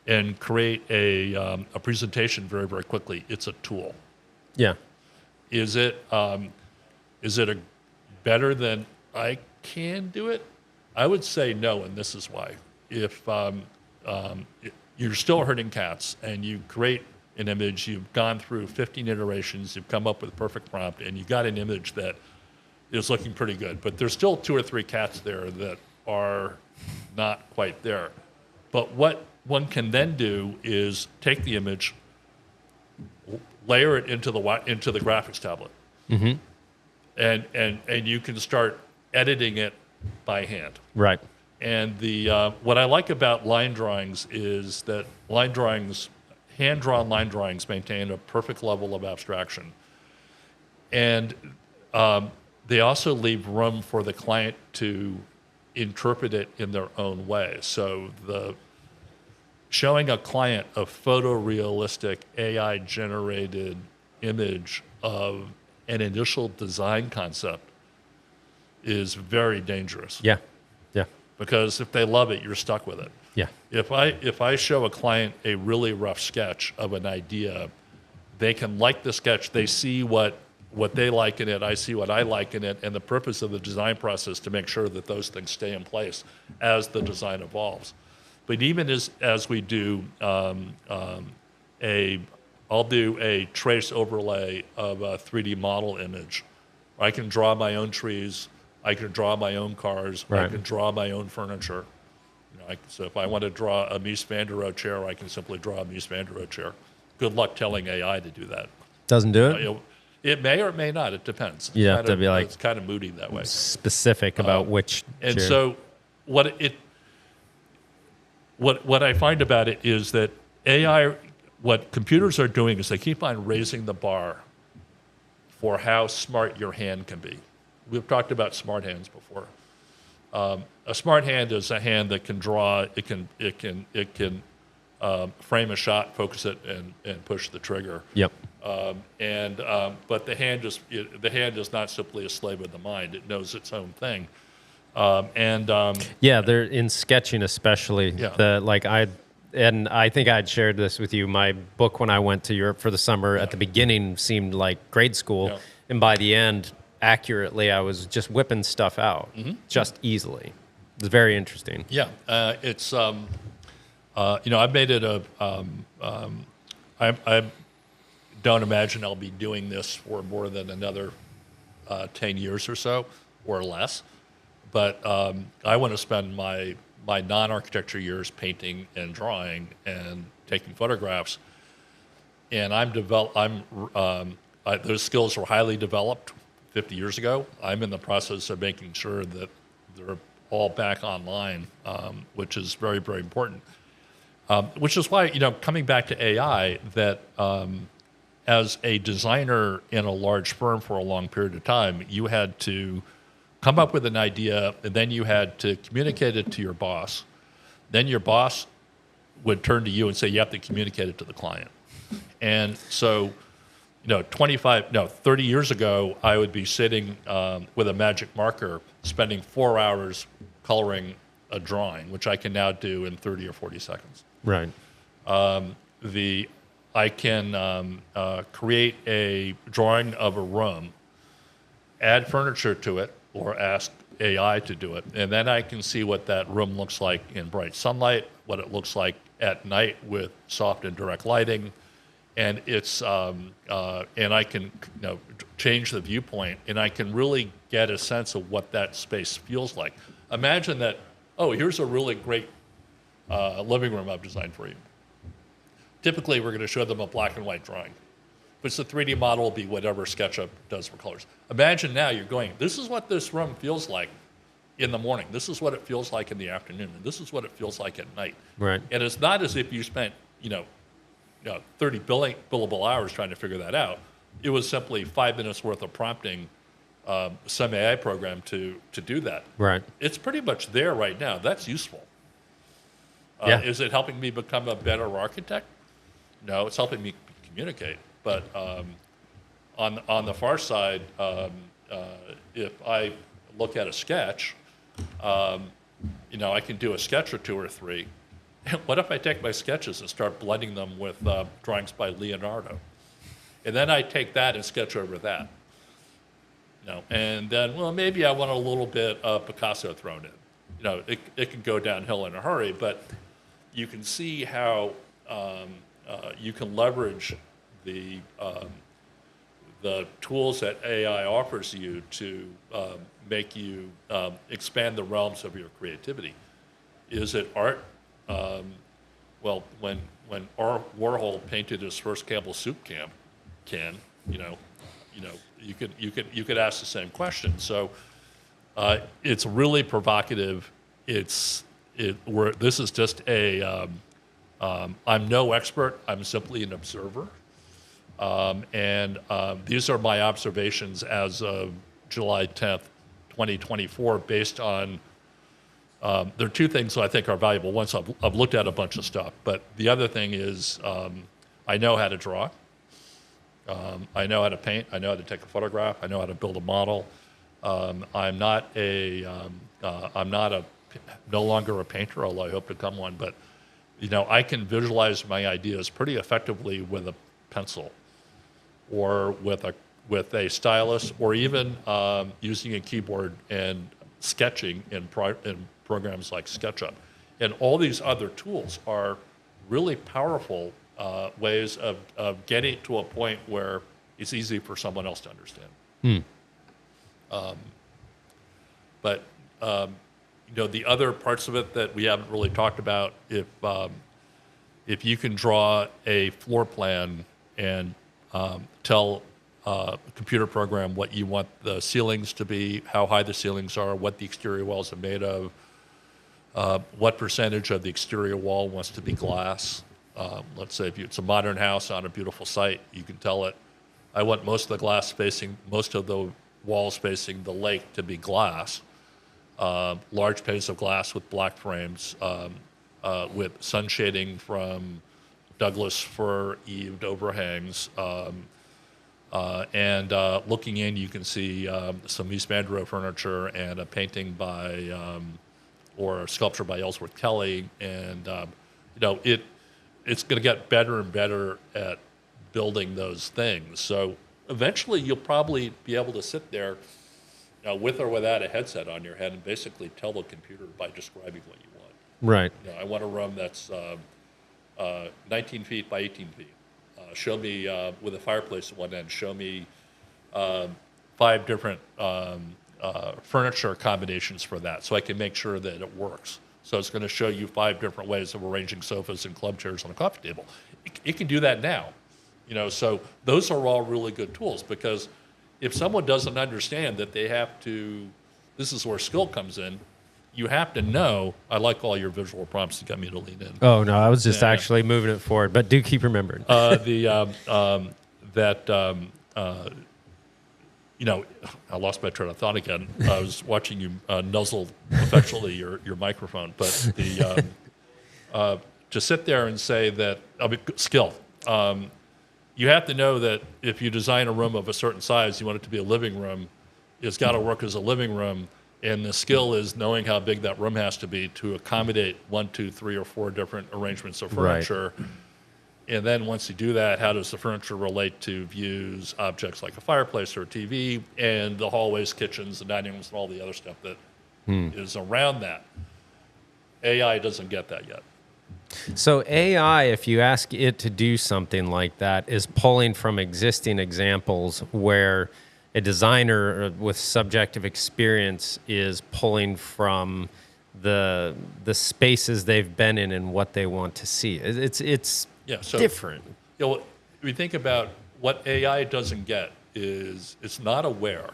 and create a presentation very, very quickly. It's a tool.
Yeah.
Is it better than I can do it? I would say no, and this is why. If you're still herding cats and you create an image, you've gone through 15 iterations, you've come up with a perfect prompt, and you got an image that is looking pretty good, but there's still 2 or 3 cats there that are not quite there. But what one can then do is take the image, layer it into the graphics tablet,
mm-hmm.
and you can start editing it by hand.
Right.
And what I like about line drawings is that hand-drawn line drawings maintain a perfect level of abstraction. And they also leave room for the client to interpret it in their own way. So showing a client a photorealistic AI-generated image of an initial design concept is very dangerous.
Yeah. Yeah.
Because if they love it, you're stuck with it.
Yeah.
If I show a client a really rough sketch of an idea, they can like the sketch. They see what they like in it. I see what I like in it. And the purpose of the design process to make sure that those things stay in place as the design evolves. But even as we do I'll do a trace overlay of a 3D model image. I can draw my own trees. I can draw my own cars.
Right.
I can draw my own furniture. So if I want to draw a Mies van der Rohe chair, I can simply draw a Mies van der Rohe chair. Good luck telling AI to do that.
Doesn't do it?
It may or it may not. It depends.
You have to be like
it's kind of moody that way.
specific about which.
And
chair.
so what I find about it is that AI, what computers are doing is they keep on raising the bar for how smart your hand can be. We've talked about smart hands before. A smart hand is a hand that can draw. It can frame a shot, focus it, and push the trigger.
Yep.
But the hand is not simply a slave of the mind. It knows its own thing.
Yeah, they're in sketching especially.
Yeah.
I think I'd shared this with you. My book when I went to Europe for the summer at the beginning seemed like grade school, and by the end, accurately, I was just whipping stuff out just easily. It's very interesting.
Yeah, it's I've made it I don't imagine I'll be doing this for more than another 10 years or so, or less. But I want to spend my non-architecture years painting and drawing and taking photographs. And those skills were highly developed 50 years ago. I'm in the process of making sure that they're all back online, which is very, very important. Which is why, coming back to AI, that as a designer in a large firm for a long period of time, you had to come up with an idea, and then you had to communicate it to your boss. Then your boss would turn to you and say, you have to communicate it to the client. And so, 30 years ago, I would be sitting with a magic marker, spending 4 hours coloring a drawing, which I can now do in 30 or 40 seconds.
Right.
I can create a drawing of a room, add furniture to it, or ask AI to do it, and then I can see what that room looks like in bright sunlight, what it looks like at night with soft and direct lighting, and it's and I can change the viewpoint, and I can really get a sense of what that space feels like. Imagine that. Oh, here's a really great living room I've designed for you. Typically, we're going to show them a black and white drawing. But it's a 3D model, will be whatever SketchUp does for colors. Imagine now you're going, this is what this room feels like in the morning. This is what it feels like in the afternoon. And this is what it feels like at night.
Right.
And it's not as if you spent, 30 billable hours trying to figure that out. It was simply 5 minutes worth of prompting some AI program to do that.
Right.
It's pretty much there right now. That's useful. Is it helping me become a better architect? No, it's helping me communicate. But on the far side, if I look at a sketch, I can do a sketch or two or three. What if I take my sketches and start blending them with drawings by Leonardo? And then I take that and sketch over that. And then, maybe I want a little bit of Picasso thrown in. It can go downhill in a hurry, but you can see how you can leverage the tools that AI offers you to make you expand the realms of your creativity. Is it art? When Warhol painted his first Campbell soup can, you could ask the same question. So it's really provocative. This is just a. I'm no expert. I'm simply an observer. These are my observations as of July 10th, 2024, based on, there are two things that I think are valuable. One, I've looked at a bunch of stuff, but the other thing is I know how to draw. I know how to paint. I know how to take a photograph. I know how to build a model. I'm no longer a painter, although I hope to become one, but I can visualize my ideas pretty effectively with a pencil, or with a stylus, or even using a keyboard and sketching in programs like SketchUp. And all these other tools are really powerful ways of getting to a point where it's easy for someone else to understand. But the other parts of it that we haven't really talked about, if you can draw a floor plan and tell computer program what you want the ceilings to be, how high the ceilings are, what the exterior walls are made of, what percentage of the exterior wall wants to be glass. Let's say if it's a modern house on a beautiful site, you can tell it, I want most of the glass facing, most of the walls facing the lake to be glass. Large panes of glass with black frames, with sun shading from Douglas fir eaved overhangs. And looking in, you can see some East Mandurah furniture and a painting by, or a sculpture by Ellsworth Kelly. And, it's going to get better and better at building those things. So eventually you'll probably be able to sit there with or without a headset on your head and basically tell the computer by describing what you want.
Right.
I want a room that's 19 feet by 18 feet. Show me, with a fireplace at one end, show me 5 different furniture combinations for that so I can make sure that it works. So it's going to show you 5 different ways of arranging sofas and club chairs on a coffee table. It can do that now. So those are all really good tools, because if someone doesn't understand that they have to, this is where skill comes in, you have to know, I like all your visual prompts to get me to lean in.
Oh, no, I was just actually moving it forward, but do keep remembering. I lost my train of thought again. I was watching you nuzzle affectionately your microphone, but to sit there and say that, skill. You have to know that if you design a room of a certain size, you want it to be a living room, it's got to work as a living room, and the skill is knowing how big that room has to be to accommodate 1, 2, 3, or 4 different arrangements of furniture. Right. And then once you do that, how does the furniture relate to views, objects like a fireplace or a TV, and the hallways, kitchens, and dining rooms, and all the other stuff that is around that? AI doesn't get that yet. So AI, if you ask it to do something like that, is pulling from existing examples where a designer with subjective experience is pulling from the spaces they've been in and what they want to see. It's different.
If we think about what AI doesn't get is it's not aware.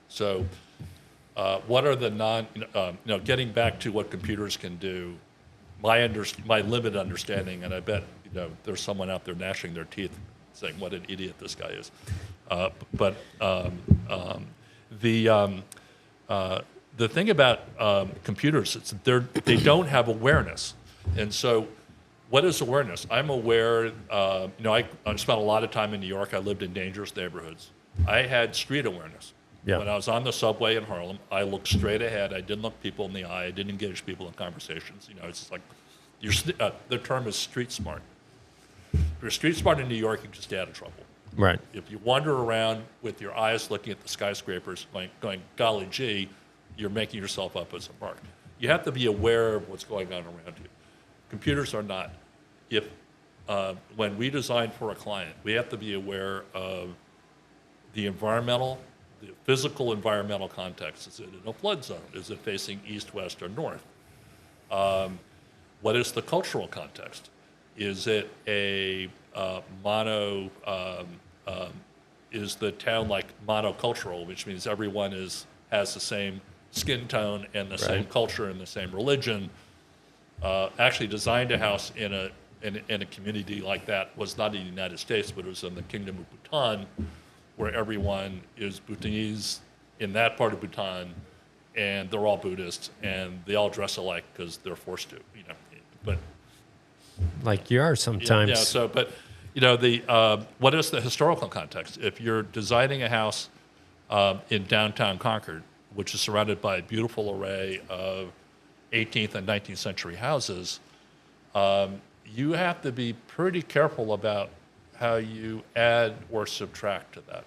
So what are the getting back to what computers can do, my limited understanding, and I bet there's someone out there gnashing their teeth saying what an idiot this guy is. But the thing about computers is they don't have awareness. And so what is awareness? I'm aware, I spent a lot of time in New York. I lived in dangerous neighborhoods. I had street awareness. Yeah. When I was on the subway in Harlem, I looked straight ahead. I didn't look people in the eye. I didn't engage people in conversations. It's just like, the term is street smart. If you're street smart in New York, you can stay out of trouble.
Right.
If you wander around with your eyes looking at the skyscrapers, going, golly gee, you're making yourself up as a mark. You have to be aware of what's going on around you. Computers are not. When we design for a client, we have to be aware of the physical environmental context. Is it in a flood zone? Is it facing east, west, or north? What is the cultural context? Is it a is the town like monocultural, which means everyone has the same skin tone and the same culture and the same religion? Actually designed a house in a community like that was not in the United States, but it was in the Kingdom of Bhutan, where everyone is Bhutanese in that part of Bhutan, and they're all Buddhists, and they all dress alike because they're forced to, But
like you are sometimes.
Yeah. So, but what is the historical context? If you're designing a house in downtown Concord, which is surrounded by a beautiful array of 18th and 19th century houses, you have to be pretty careful about how you add or subtract to that.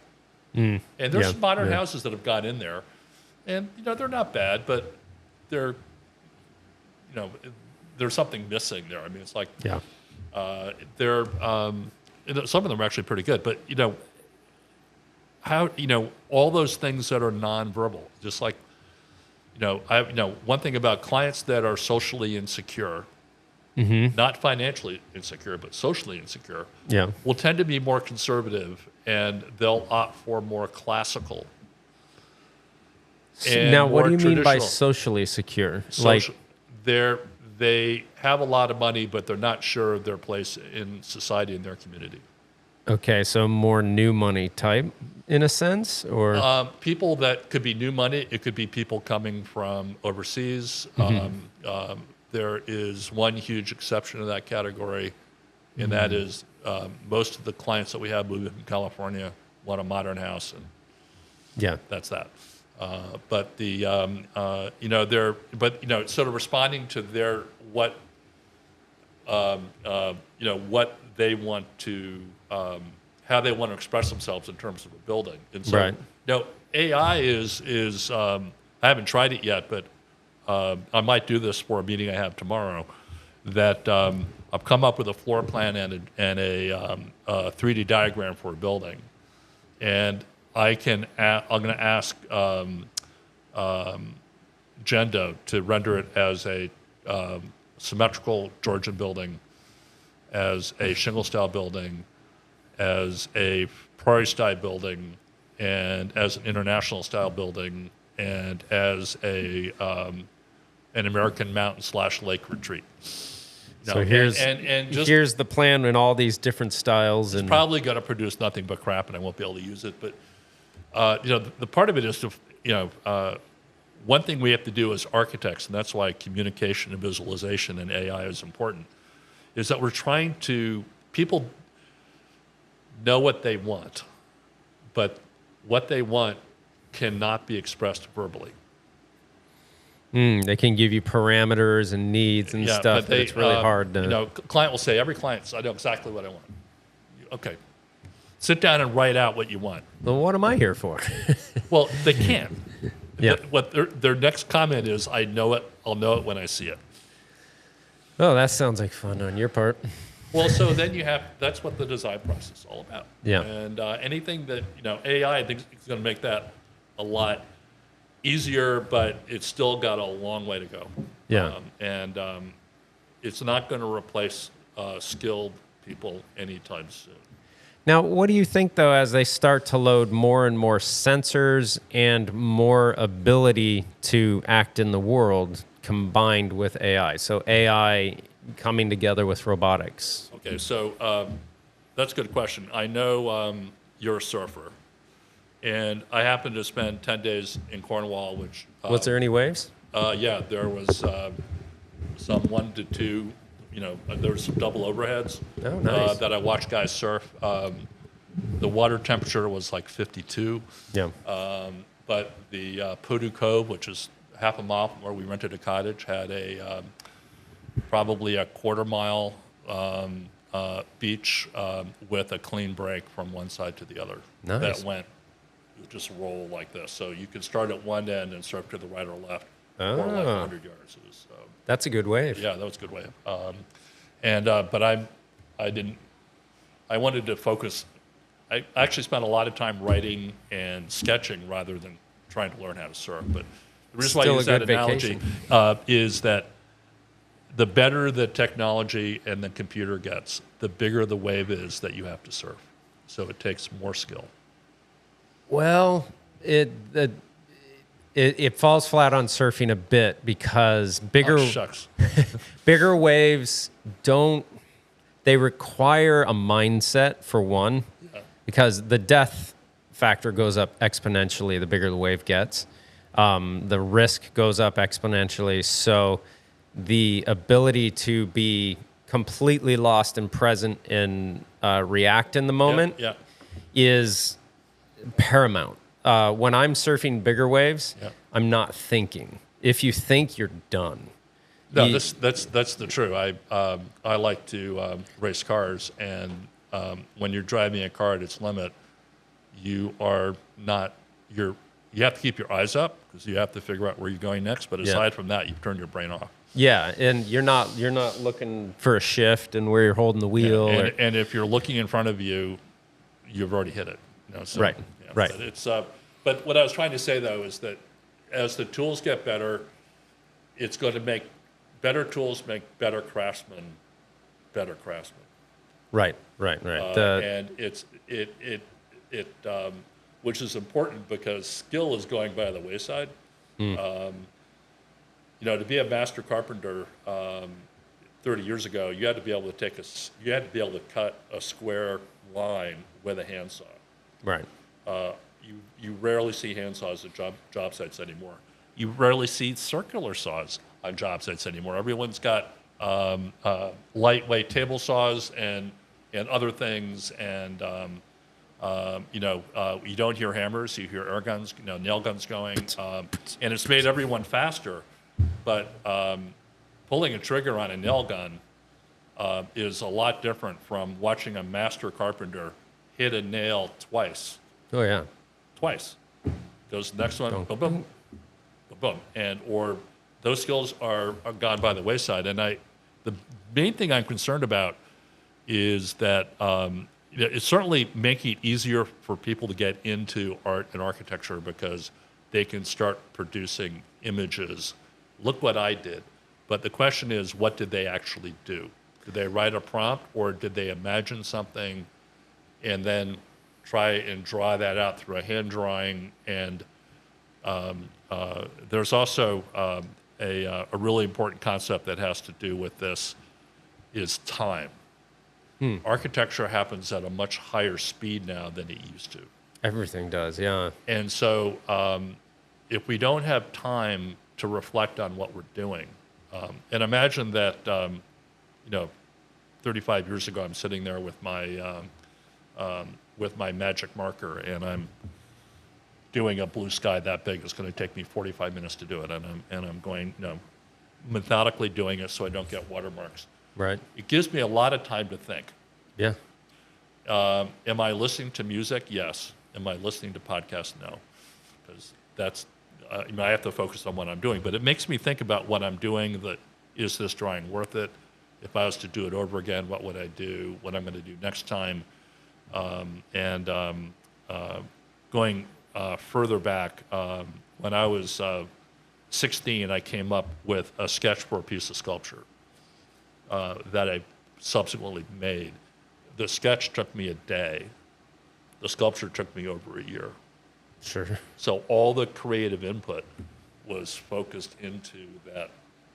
And there's modern houses that have gone in there, and they're not bad, but they're there's something missing there. I mean, it's like they're some of them are actually pretty good, but how all those things that are nonverbal, just like one thing about clients that are socially insecure not financially insecure, but socially insecure, will tend to be more conservative, and they'll opt for more classical. And
now, what do you mean by
traditional.
socially secure?
Social, they have a lot of money, but they're not sure of their place in society and their community.
Okay, so more new money type in a sense, or
People that could be new money. It could be people coming from overseas. There is one huge exception to that category, and that is most of the clients that we have moving from California want a modern house, and that's that. But the sort of responding to their what they want to how they want to express themselves in terms of a building. And so, AI is I haven't tried it yet, but I might do this for a meeting I have tomorrow. That I've come up with a floor plan and a 3D diagram for a building, and I'm going to ask Gendo to render it as a symmetrical Georgian building, as a shingle-style building, as a prairie-style building, and as an international-style building, and as an American mountain/lake retreat.
So here's the plan in all these different styles.
It's probably going to produce nothing but crap, and I won't be able to use it. But the part of it is to one thing we have to do as architects, and that's why communication and visualization and AI is important, is that we're trying to people know what they want, but what they want cannot be expressed verbally.
They can give you parameters and needs and stuff, but it's really hard to...
Client will say, every client, I know exactly what I want. Okay. Sit down and write out what you want.
Well, what am I here for?
Well, they can't. What their next comment is, I know it, I'll know it when I see it.
Oh, that sounds like fun on your part.
Well, so then that's what the design process is all about.
Yeah.
And anything that, AI, I think is going to make that a lot easier, but it's still got a long way to go.
Yeah.
It's not going to replace skilled people anytime soon.
Now, what do you think, though, as they start to load more and more sensors and more ability to act in the world combined with AI? So AI coming together with robotics.
Okay, so that's a good question. I know you're a surfer, and I happened to spend 10 days in Cornwall, which...
Was there any waves?
Yeah, there was some 1 to 2. There were some double overheads that I watched guys surf. The water temperature was like 52.
Yeah.
But the Podu Cove, which is half a mile from where we rented a cottage, had probably a quarter-mile beach with a clean break from one side to the other.
Nice.
That went just roll like this. So you could start at one end and surf to the right or left, or like 100 yards. It was,
that's a good wave.
Yeah, that was a good wave. But I wanted to focus. I actually spent a lot of time writing and sketching rather than trying to learn how to surf. But the reason why I use that analogy is that the better the technology and the computer gets, the bigger the wave is that you have to surf. So it takes more skill.
Well, it falls flat on surfing a bit because bigger waves they require a mindset for one, because the death factor goes up exponentially the bigger the wave gets. The risk goes up exponentially. So the ability to be completely lost and present and react in the moment is paramount. When I'm surfing bigger waves, I'm not thinking. If you think, you're done.
No, that's the truth. I like to race cars, and when you're driving a car at its limit, you have to keep your eyes up because you have to figure out where you're going next. But aside from that, you've turned your brain off. Yeah,
and you're not looking for a shift and where you're holding the wheel.
And if you're looking in front of you, you've already hit it.
Right.
But but what I was trying to say though is that as the tools get better, it's going to make better tools make better craftsmen better craftsmen.
Right.
And which is important because skill is going by the wayside. To be a master carpenter 30 years ago, you had to be able to cut a square line with a handsaw.
Right.
You rarely see handsaws at job sites anymore. You rarely see circular saws on job sites anymore. Everyone's got lightweight table saws and other things, and you don't hear hammers, you hear air guns, nail guns going, and it's made everyone faster. But pulling a trigger on a nail gun is a lot different from watching a master carpenter hit a nail twice.
Oh yeah.
Twice. Goes the next one, boom, boom, boom, boom, or those skills are gone by the wayside. And the main thing I'm concerned about is that it's certainly making it easier for people to get into art and architecture because they can start producing images. Look what I did. But the question is, what did they actually do? Did they write a prompt, or did they imagine something and then try and draw that out through a hand drawing? And there's also a really important concept that has to do with this is time. Architecture happens at a much higher speed now than it used to.
Everything does, yeah.
And so if we don't have time to reflect on what we're doing, and imagine that, 35 years ago, I'm sitting there with my magic marker, and I'm doing a blue sky that big. It's going to take me 45 minutes to do it, and I'm going, methodically doing it so I don't get watermarks.
Right.
It gives me a lot of time to think.
Yeah.
Am I listening to music? Yes. Am I listening to podcasts? No, because that's I have to focus on what I'm doing. But it makes me think about what I'm doing. Is this drawing worth it? If I was to do it over again, what would I do? What I'm going to do next time? Going further back, when I was 16, I came up with a sketch for a piece of sculpture that I subsequently made. The sketch took me a day. The sculpture took me over a year.
Sure.
So all the creative input was focused into that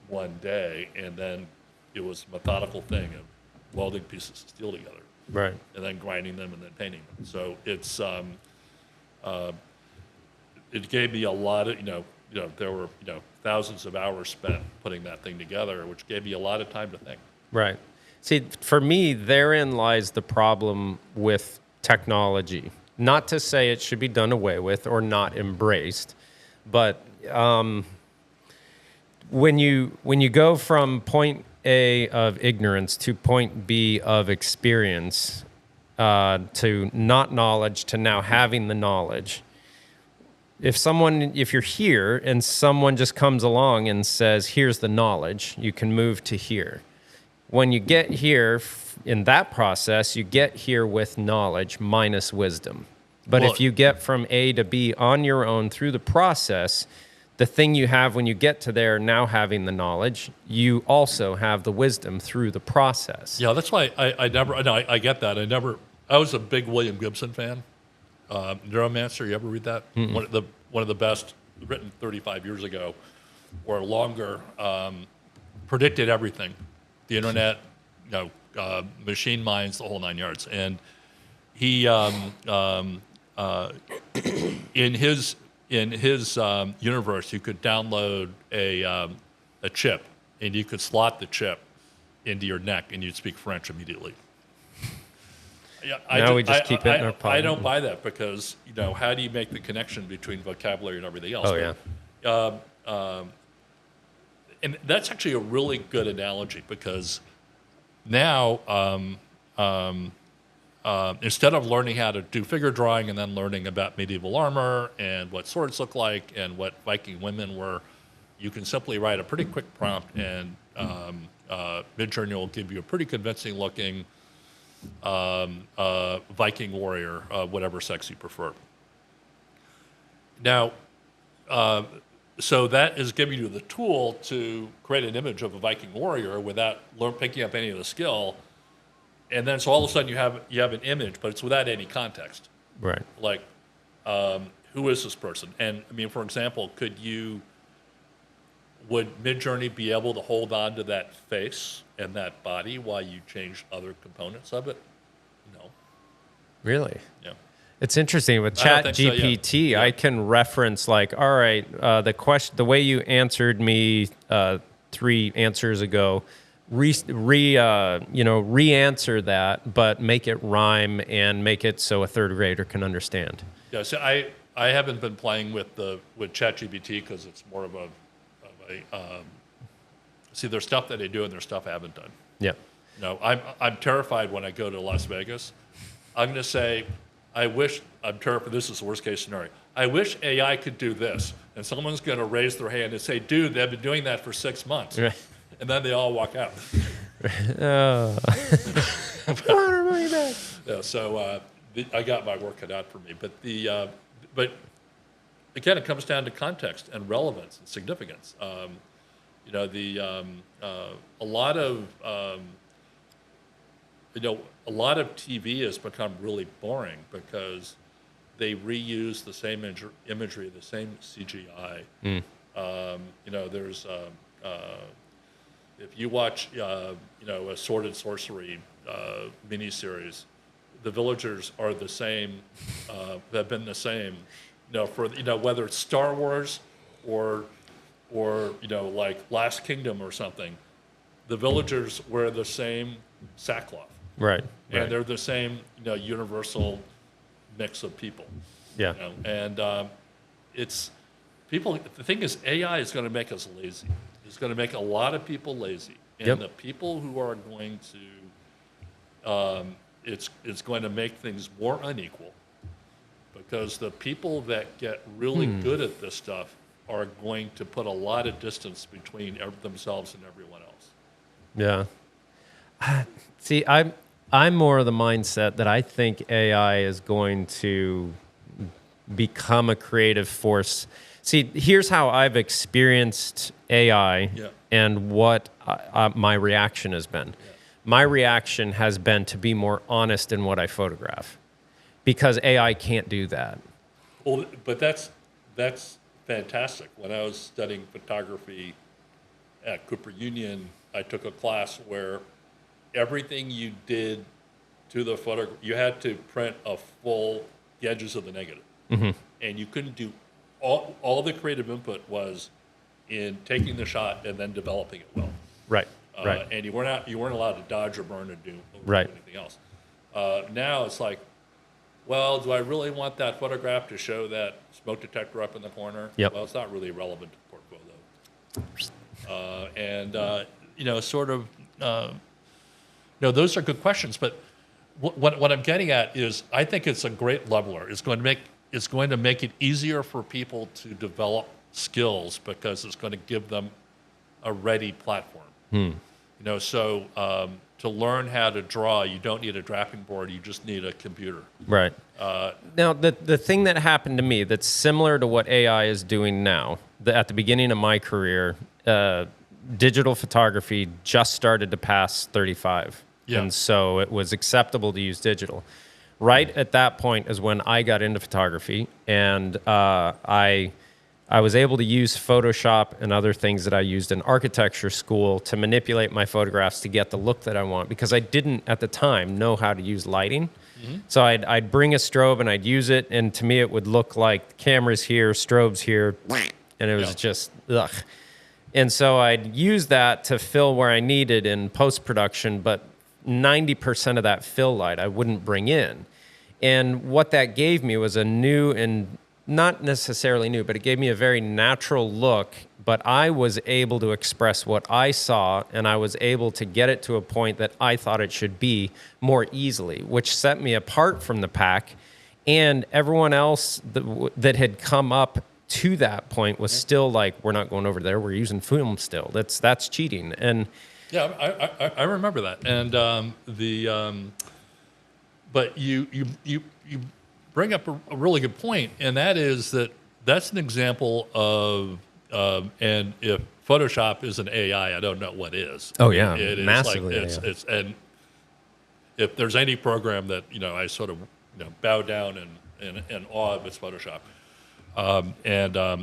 one day, and then it was a methodical thing of welding pieces of steel together.
Right.
And then grinding them and then painting them. So it's it gave me a lot of there were thousands of hours spent putting that thing together, which gave me a lot of time to think.
Right. See, for me, therein lies the problem with technology. Not to say it should be done away with or not embraced, but when you go from point A of ignorance to point B of experience, to not knowledge to now having the knowledge. If you're here and someone just comes along and says, here's the knowledge, you can move to here. When you get here in that process, you get here with knowledge minus wisdom. But if you get from A to B on your own through the process, the thing you have when you get to there, now having the knowledge, you also have the wisdom through the process.
Yeah, that's why I get that. I was a big William Gibson fan. Neuromancer, you ever read that? Mm-mm. One of the best, written 35 years ago or longer, predicted everything. The internet, machine minds, the whole nine yards. And he, in his universe, you could download a chip, and you could slot the chip into your neck, and you'd speak French immediately. Yeah,
we just keep it in our pocket.
I don't buy that because how do you make the connection between vocabulary and everything else?
Oh yeah.
And that's actually a really good analogy because now instead of learning how to do figure drawing and then learning about medieval armor and what swords look like and what Viking women were, you can simply write a pretty quick prompt and Midjourney will give you a pretty convincing looking Viking warrior, whatever sex you prefer. Now, so that is giving you the tool to create an image of a Viking warrior without picking up any of the skill. And then so all of a sudden you have an image, but it's without any context.
Right.
Like, who is this person? And I mean, for example, would Midjourney be able to hold on to that face and that body while you change other components of it? No.
Really?
Yeah.
It's interesting with
I don't
Chat
think so, yeah.
GPT.
Yeah.
I can reference like, all right, the way you answered me 3 answers ago, re-answer that, but make it rhyme and make it so a third grader can understand.
Yeah. So I haven't been playing with ChatGPT because it's more of a see, there's stuff that they do and there's stuff I haven't done.
Yeah.
No, I'm terrified when I go to Las Vegas. I'm going to say, I'm terrified. This is the worst case scenario. I wish AI could do this, and someone's going to raise their hand and say, "Dude, they've been doing that for 6 months,"
Right.
and then they all walk out.
Oh.
Yeah, so I got my work cut out for me. But but again, it comes down to context and relevance and significance. A lot of TV has become really boring because they reuse the same imagery, the same CGI. There's if you watch a Sword and Sorcery miniseries, the villagers are the same. Have been the same. For whether it's Star Wars or like Last Kingdom or something, the villagers wear the same sackcloth.
Right.
And they're the same, universal mix of people.
Yeah.
And it's people. The thing is, AI is going to make us lazy. It's going to make a lot of people lazy, and the people who are going to, it's going to make things more unequal, because the people that get really good at this stuff are going to put a lot of distance between themselves and everyone else.
Yeah. See, I'm more of the mindset that I think AI is going to become a creative force. See, here's how I've experienced AI and what my reaction has been. Yeah. My reaction has been to be more honest in what I photograph, because AI can't do that.
Well, but that's fantastic. When I was studying photography at Cooper Union, I took a class where everything you did to the photograph, you had to print the edges of the negative. Mm-hmm. And you couldn't do, all the creative input was in taking the shot and then developing it well.
Right, right.
And you weren't allowed to dodge or burn or do anything else. Now it's like, well, do I really want that photograph to show that smoke detector up in the corner?
Yep.
Well, it's not really relevant to the portfolio. Those are good questions. But what I'm getting at is, I think it's a great leveler. It's going to make it easier for people to develop skills, because it's going to give them a ready platform. To learn how to draw, you don't need a drafting board. You just need a computer.
Right. Now, the thing that happened to me that's similar to what AI is doing now, at the beginning of my career, digital photography just started to pass 35. Yeah. And so it was acceptable to use digital. Right at that point is when I got into photography, and I was able to use Photoshop and other things that I used in architecture school to manipulate my photographs to get the look that I want, because I didn't at the time know how to use lighting. Mm-hmm. So I'd bring a strobe and I'd use it, and to me it would look like cameras here, strobes here, and it was just ugh. And so I'd use that to fill where I needed in post-production, but 90% of that fill light I wouldn't bring in. And what that gave me was a new, and not necessarily new, but it gave me a very natural look, but I was able to express what I saw, and I was able to get it to a point that I thought it should be more easily, which set me apart from the pack. And everyone else that had come up to that point was still like, we're not going over there, we're using film still. That's cheating. And
yeah, I remember that. And but you bring up a really good point, and that's an example of And if Photoshop is an AI, I don't know what is.
Oh yeah,
It is
massively.
and if there's any program that I sort of bow down in awe of, it's Photoshop.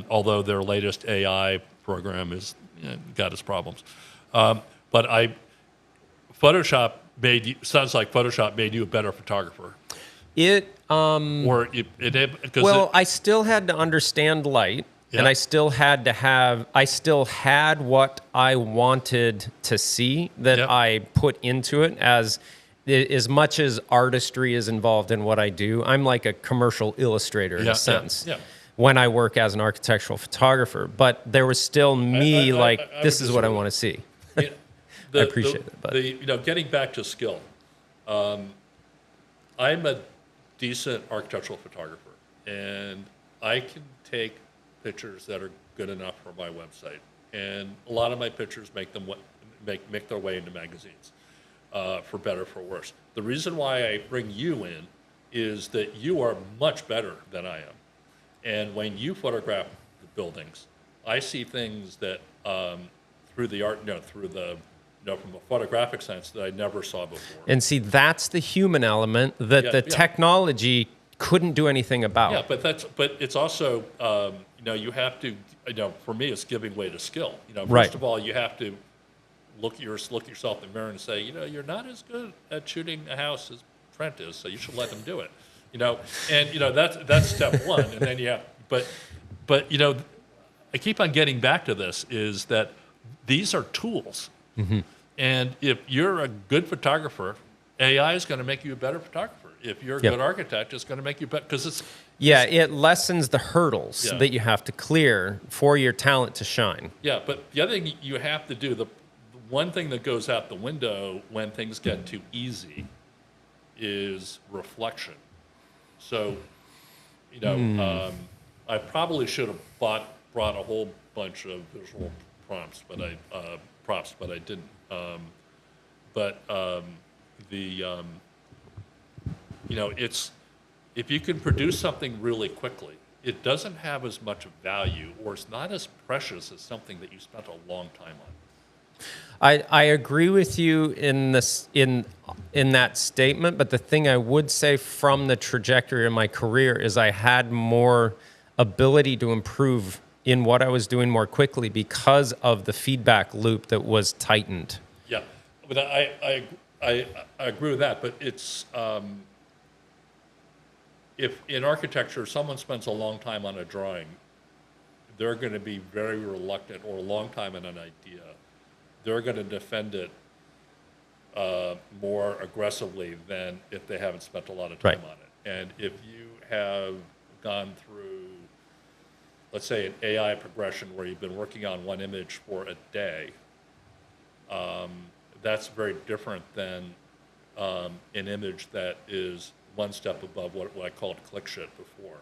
Although their latest AI program is got its problems, but Photoshop sounds like Photoshop made you a better photographer. Or because
well, I still had to understand light.
Yeah.
And I still had what I wanted to see that
Yep.
I put into it as much as artistry is involved in what I do. I'm like a commercial illustrator in
Yeah,
a sense
yeah.
when I work as an architectural photographer. But there was still me
I
this
would
is what I
disagree.
want to see.
Yeah,
I appreciate it, but-
getting back to skill, I'm a decent architectural photographer, and I can take pictures that are good enough for my website, and a lot of my pictures make their way into magazines, for better or for worse. The reason why I bring you in is that you are much better than I am, and when you photograph the buildings, I see things that through the art, from a photographic sense that I never saw before.
And see, that's the human element that the technology couldn't do anything about.
Yeah, but it's also you have to for me it's giving way to skill. First
Right.
of all, you have to look yourself in the mirror and say, you're not as good at shooting a house as Trent is, so you should let him do it. And that's step one. And then but I keep on getting back to this, is that these are tools.
Mm-hmm.
And if you're a good photographer, AI is going to make you a better photographer. If you're a good architect, it's going to make you better, because
it lessens the hurdles
Yeah.
that you have to clear for your talent to shine.
Yeah, but the other thing you have to do, the one thing that goes out the window when things get too easy is reflection. So, I probably should have brought a whole bunch of visual prompts, but I didn't. It's, if you can produce something really quickly, it doesn't have as much value, or it's not as precious as something that you spent a long time on.
I agree with you in that statement, but the thing I would say from the trajectory of my career is I had more ability to improve in what I was doing more quickly because of the feedback loop that was tightened.
Yeah, but I agree with that. But it's if in architecture someone spends a long time on a drawing, they're going to be very reluctant, or a long time on an idea. They're going to defend it more aggressively than if they haven't spent a lot of time on it. And if you have gone through, let's say, an AI progression where you've been working on one image for a day, that's very different than an image that is one step above what I called click shit before,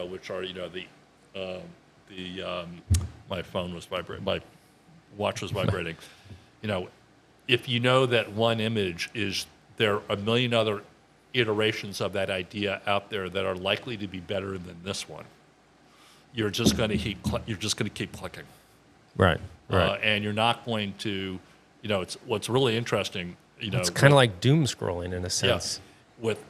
which are my phone was vibrating, my watch was vibrating. If you know that one image is, there are a million other iterations of that idea out there that are likely to be better than this one, you're just going to keep clicking.
Right.
And you're not going to, it's what's really interesting.
It's kind of like doom scrolling in a sense.
Yeah, with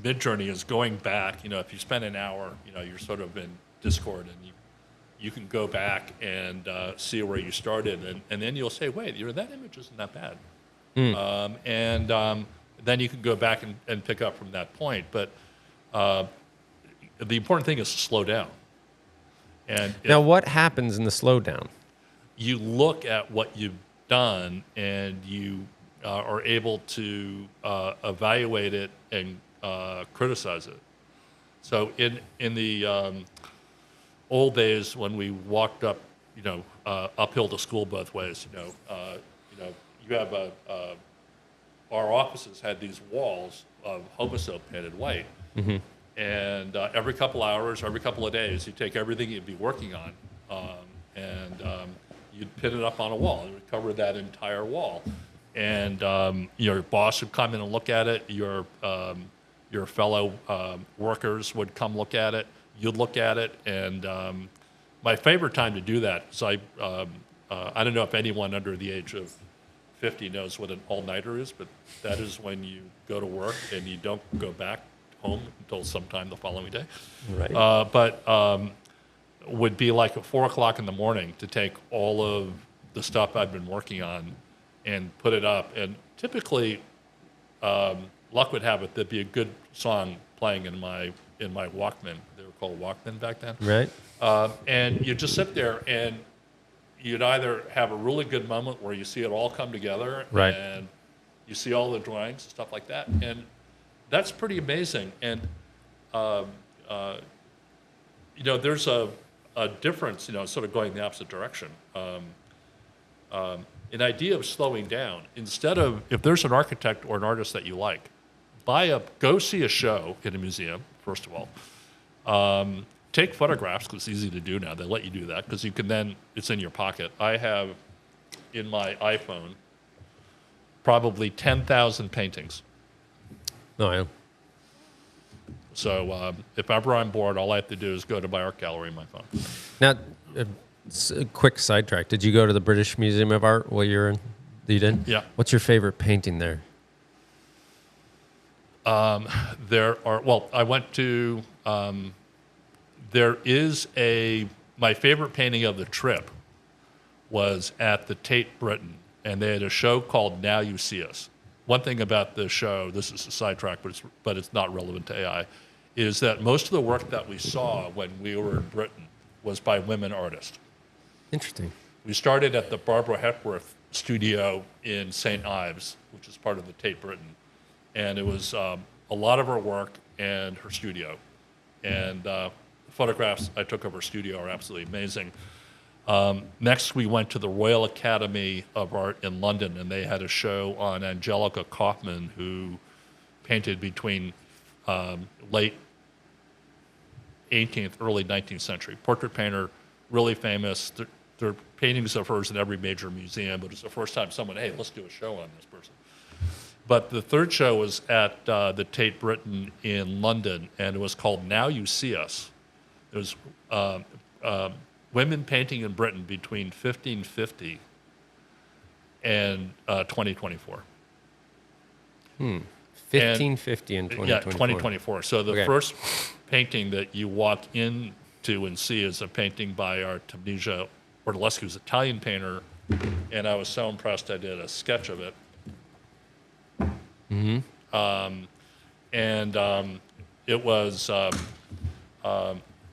Midjourney is going back. If you spend an hour, you're sort of in Discord, and you can go back and see where you started, and then you'll say, wait, that image isn't that bad. Then you can go back and pick up from that point. But the important thing is to slow down. And
now, what happens in the slowdown?
You look at what you've done, and you are able to evaluate it and criticize it. So in the old days, when we walked up, uphill to school both ways, you have our offices had these walls of homosoap painted white. Mm-hmm. And every couple hours, every couple of days, you take everything you'd be working on, and you'd pin it up on a wall. It would cover that entire wall. And your boss would come in and look at it. Your fellow workers would come look at it. You'd look at it, and my favorite time to do that is I don't know if anyone under the age of 50 knows what an all-nighter is, but that is when you go to work and you don't go back home until sometime the following day.
Right.
But would be like at 4 o'clock in the morning to take all of the stuff I've been working on and put it up. And typically, luck would have it, there'd be a good song playing in my Walkman. They were called Walkman back then.
Right.
And you just sit there and you'd either have a really good moment where you see it all come together,
right,
and you see all the drawings and stuff like that, and that's pretty amazing. And there's a difference, sort of going the opposite direction. An idea of slowing down, instead of, if there's an architect or an artist that you like, go see a show in a museum, first of all. Take photographs, because it's easy to do now. They let you do that, because you can then, it's in your pocket. I have, in my iPhone, probably 10,000 paintings.
Oh, yeah.
So if ever I'm bored, all I have to do is go to my art gallery in my phone.
Now, a quick sidetrack. Did you go to the British Museum of Art while you were in? You did?
Yeah.
What's your favorite painting there?
I went to... my favorite painting of the trip was at the Tate Britain, and they had a show called Now You See Us. One thing about the show, this is a sidetrack, but it's not relevant to AI, is that most of the work that we saw when we were in Britain was by women artists.
Interesting.
We started at the Barbara Hepworth studio in St. Ives, which is part of the Tate Britain, and it was a lot of her work and her studio. And photographs I took of her studio are absolutely amazing. Next, we went to the Royal Academy of Art in London, and they had a show on Angelica Kauffman, who painted between late 18th, early 19th century. Portrait painter, really famous. There are paintings of hers in every major museum, but it's the first time someone, hey, let's do a show on this person. But the third show was at the Tate Britain in London, and it was called Now You See Us. It was women painting in Britain between 1550 and 2024.
1550 and 2024.
Yeah, 2024. So the first painting that you walk into and see is a painting by Artemisia Ortolescu, who's an Italian painter, and I was so impressed I did a sketch of it. Mm-hmm. It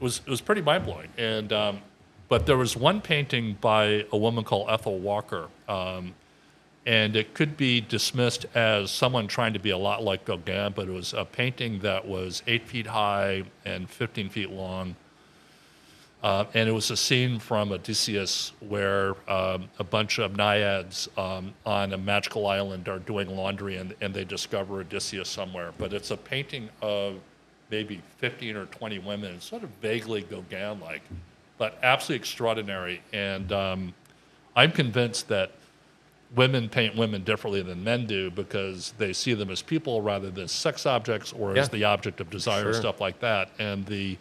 was pretty mind-blowing. And but there was one painting by a woman called Ethel Walker, and it could be dismissed as someone trying to be a lot like Gauguin, but it was a painting that was 8 feet high and 15 feet long. And it was a scene from Odysseus where a bunch of naiads on a magical island are doing laundry, and they discover Odysseus somewhere. But it's a painting of maybe 15 or 20 women. It's sort of vaguely Gauguin-like, but absolutely extraordinary. And I'm convinced that women paint women differently than men do because they see them as people rather than sex objects or as the object of desire, stuff like that. And the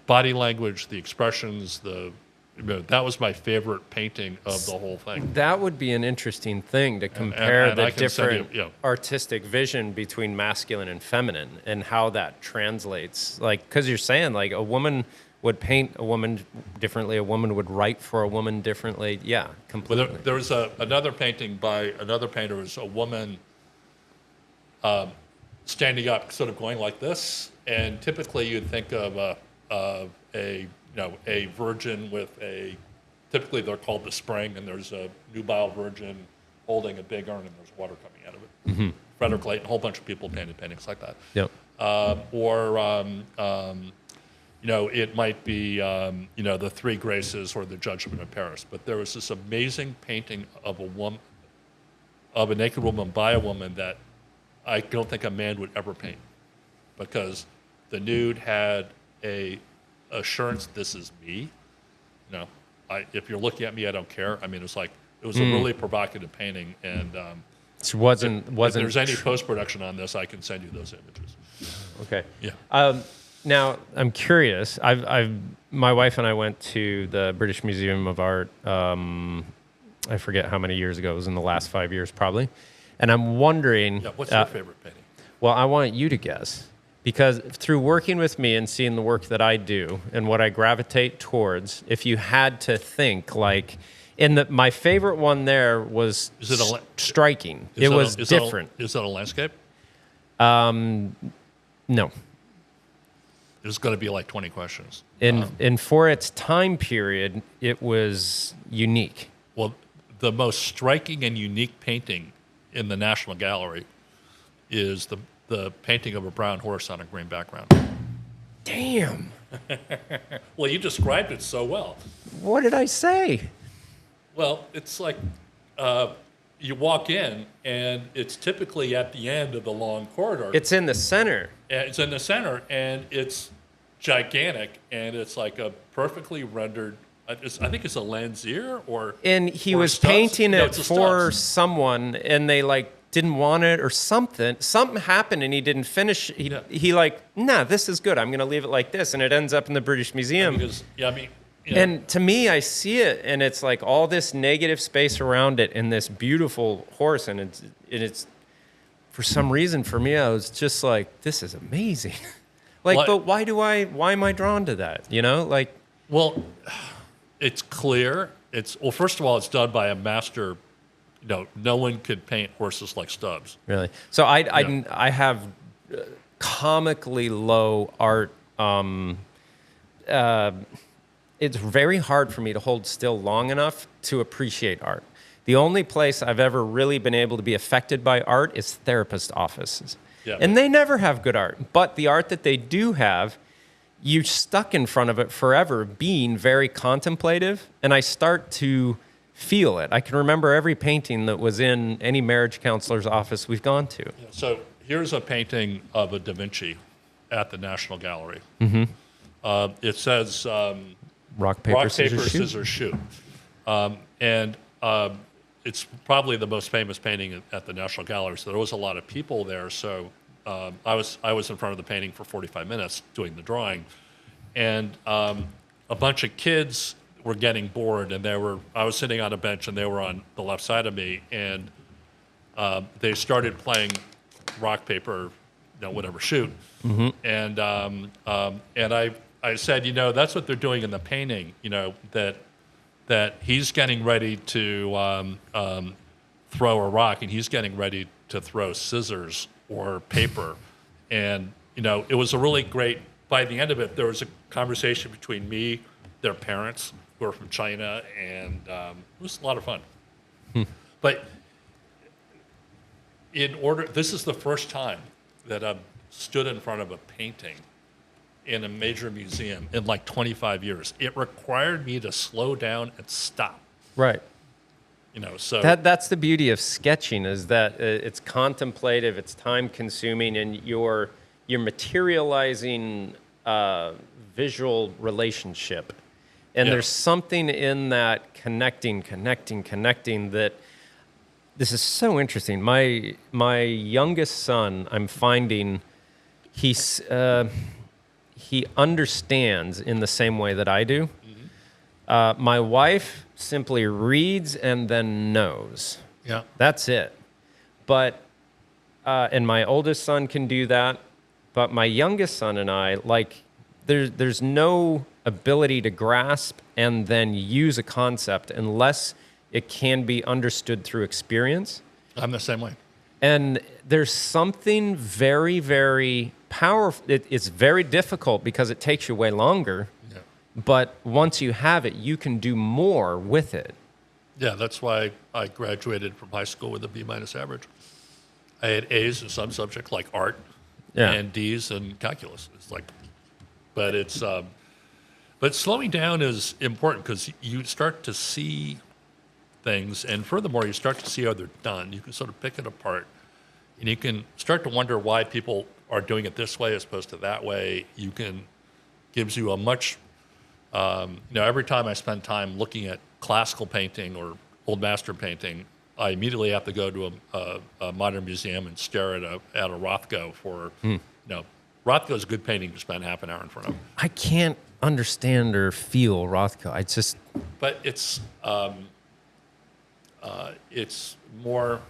body language, the expressions, that was my favorite painting of the whole thing.
That would be an interesting thing to compare the different
you,
artistic vision between masculine and feminine and how that translates. Like, because you're saying, like, a woman would paint a woman differently, a woman would write for a woman differently. Yeah, completely.
Well, there was another painting by another painter. It was a woman standing up, sort of going like this. And typically you'd think of a virgin with typically they're called the spring, and there's a nubile virgin holding a big urn, and there's water coming out of it. Mm-hmm. Frederick Leighton, a whole bunch of people painted paintings like that.
Yep.
It might be, the Three Graces or the Judgment of Paris. But there was this amazing painting of a naked woman by a woman that I don't think a man would ever paint, because the nude had a assurance, this is me. If you're looking at me, I don't care. I mean, it was a really provocative painting, and
it wasn't.
If there's any post-production on this, I can send you those images.
Okay.
Yeah.
Now, I'm curious. My wife and I went to the British Museum of Art. I forget how many years ago. It was in the last 5 years, probably. And I'm wondering.
Yeah, what's your favorite painting?
Well, I want you to guess. Because through working with me and seeing the work that I do and what I gravitate towards, if you had to think, like, my favorite one there was striking. It was different.
Is that a landscape?
No.
There's going to be like 20 questions.
And for its time period, it was unique.
Well, the most striking and unique painting in the National Gallery is the painting of a brown horse on a green background.
Damn.
Well, you described it so well.
What did I say?
Well, it's like you walk in, and it's typically at the end of the long corridor.
It's in the center.
It's in the center, and it's gigantic, and it's like a perfectly rendered. I think it's a Landseer or.
And he
or
was
Stubbs.
painting
No,
it
it's a
for
Stubbs.
someone, and they didn't want it or something. Something happened, and he didn't finish. He nah, this is good. I'm going to leave it like this, and it ends up in the British Museum.
Because,
And to me, I see it, and it's like all this negative space around it, and this beautiful horse, and it's for some reason for me, I was just like, this is amazing. But why am I drawn to that?
Well, it's clear. Well, first of all, it's done by a master. No one could paint horses like Stubbs.
Really? So I have comically low art. It's very hard for me to hold still long enough to appreciate art. The only place I've ever really been able to be affected by art is therapist offices.
Yeah.
And they never have good art. But the art that they do have, you're stuck in front of it forever being very contemplative. And I start to feel it. I can remember every painting that was in any marriage counselor's office we've gone to.
Yeah, so here's a painting of a Da Vinci at the National Gallery.
Mm-hmm.
It says
rock, paper,
scissors, shoot. And it's probably the most famous painting at the National Gallery. So there was a lot of people there. So I was in front of the painting for 45 minutes doing the drawing, and a bunch of kids were getting bored, and I was sitting on a bench, and they were on the left side of me, and they started playing rock, paper, whatever, shoot.
Mm-hmm.
And I said, that's what they're doing in the painting, that he's getting ready to throw a rock, and he's getting ready to throw scissors or paper. And, it was a really great, by the end of it, there was a conversation between me, their parents, who are from China, and it was a lot of fun. But this is the first time that I've stood in front of a painting in a major museum in like 25 years. It required me to slow down and stop.
Right.
So
that's the beauty of sketching, is that it's contemplative, it's time consuming, and you're materializing visual relationship. And there's something in that connecting that this is so interesting. My youngest son, I'm finding he understands in the same way that I do. Mm-hmm. My wife simply reads and then knows.
Yeah.
That's it. But, and my oldest son can do that. But my youngest son and I, there's no ability to grasp and then use a concept unless it can be understood through experience.
I'm the same way.
And there's something very, very powerful. It's very difficult because it takes you way longer.
Yeah.
But once you have it, you can do more with it.
Yeah, that's why I graduated from high school with a B- average. I had A's in some subjects like art, and D's in calculus. But slowing down is important because you start to see things, and furthermore, you start to see how they're done. You can sort of pick it apart, and you can start to wonder why people are doing it this way as opposed to that way. Gives you a much, every time I spend time looking at classical painting or old master painting, I immediately have to go to a modern museum and stare at a Rothko for, Rothko's a good painting to spend half an hour in front of.
I can't understand or feel Rothko. I just
But it's more.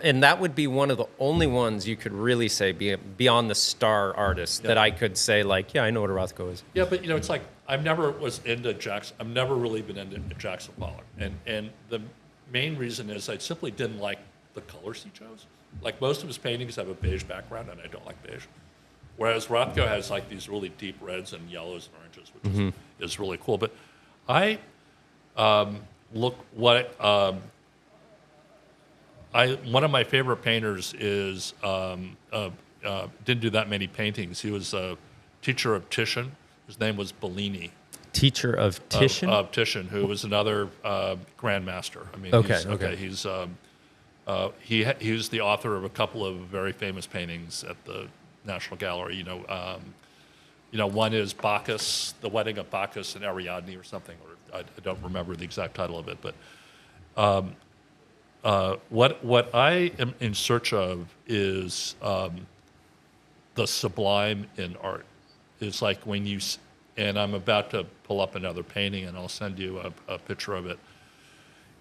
and that would be one of the only ones you could really say beyond the star artist that I could say like, yeah, I know what a Rothko is.
Yeah, but it's like I've never was into Jackson. I've never really been into Jackson Pollock, and the main reason is I simply didn't like the colors he chose. Like most of his paintings have a beige background, and I don't like beige. Whereas Rothko has like these really deep reds and yellows and oranges, which is really cool. But I look what one of my favorite painters is didn't do that many paintings. He was a teacher of Titian. His name was Bellini.
Teacher of Titian?
Of Titian, who was another grandmaster. I mean, he's the author of a couple of very famous paintings at the National Gallery. One is Bacchus, The Wedding of Bacchus and Ariadne or something, or I don't remember the exact title of it. But what I am in search of is the sublime in art. It's like when you, and I'm about to pull up another painting, and I'll send you a picture of it.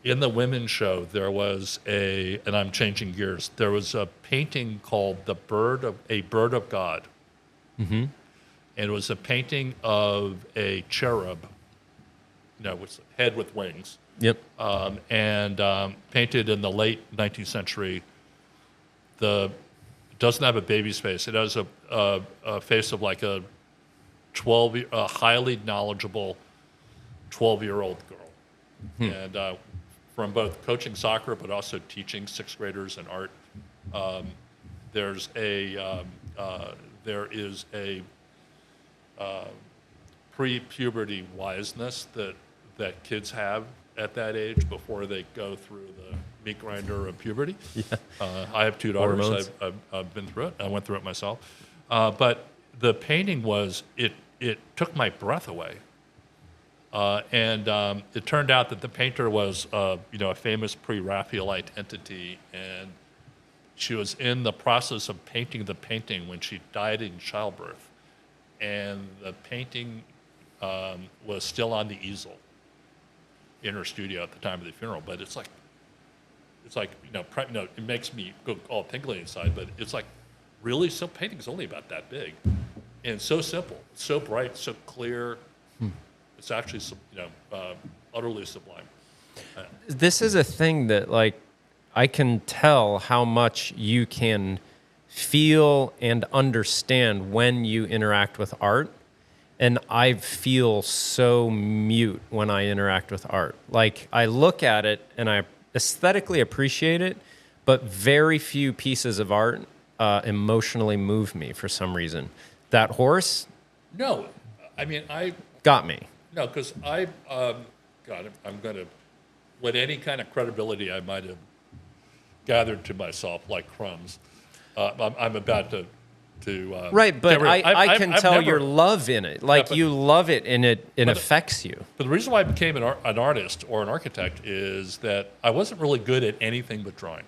In the women's show, there was and I'm changing gears, there was a painting called A Bird of God. Mm-hmm. And it was a painting of a cherub, with a head with wings.
Yep.
And painted in the late 19th century. It doesn't have a baby's face. It has a face of like a highly knowledgeable 12-year-old girl. And from both coaching soccer but also teaching sixth graders in art, there is a pre-puberty wiseness that kids have at that age before they go through the meat grinder of puberty. Yeah. I have two daughters. I've been through it. I went through it myself. But the painting it took my breath away. And it turned out that the painter was a famous pre-Raphaelite entity, and she was in the process of painting the painting when she died in childbirth. And the painting was still on the easel in her studio at the time of the funeral. But it's like it makes me go all tingly inside. But it's like, really, some painting's only about that big, and so simple, so bright, so clear. It's actually utterly sublime.
This is a thing that I can tell how much you can feel and understand when you interact with art. And I feel so mute when I interact with art. Like, I look at it and I aesthetically appreciate it, but very few pieces of art emotionally move me for some reason. That horse?
No. I mean,
got me.
No, because I'm going to, with any kind of credibility I might have gathered to myself, like crumbs, I'm about to
right, but I can tell your love in it. Like, you love it, and it affects you.
But the reason why I became an artist or an architect is that I wasn't really good at anything but drawing.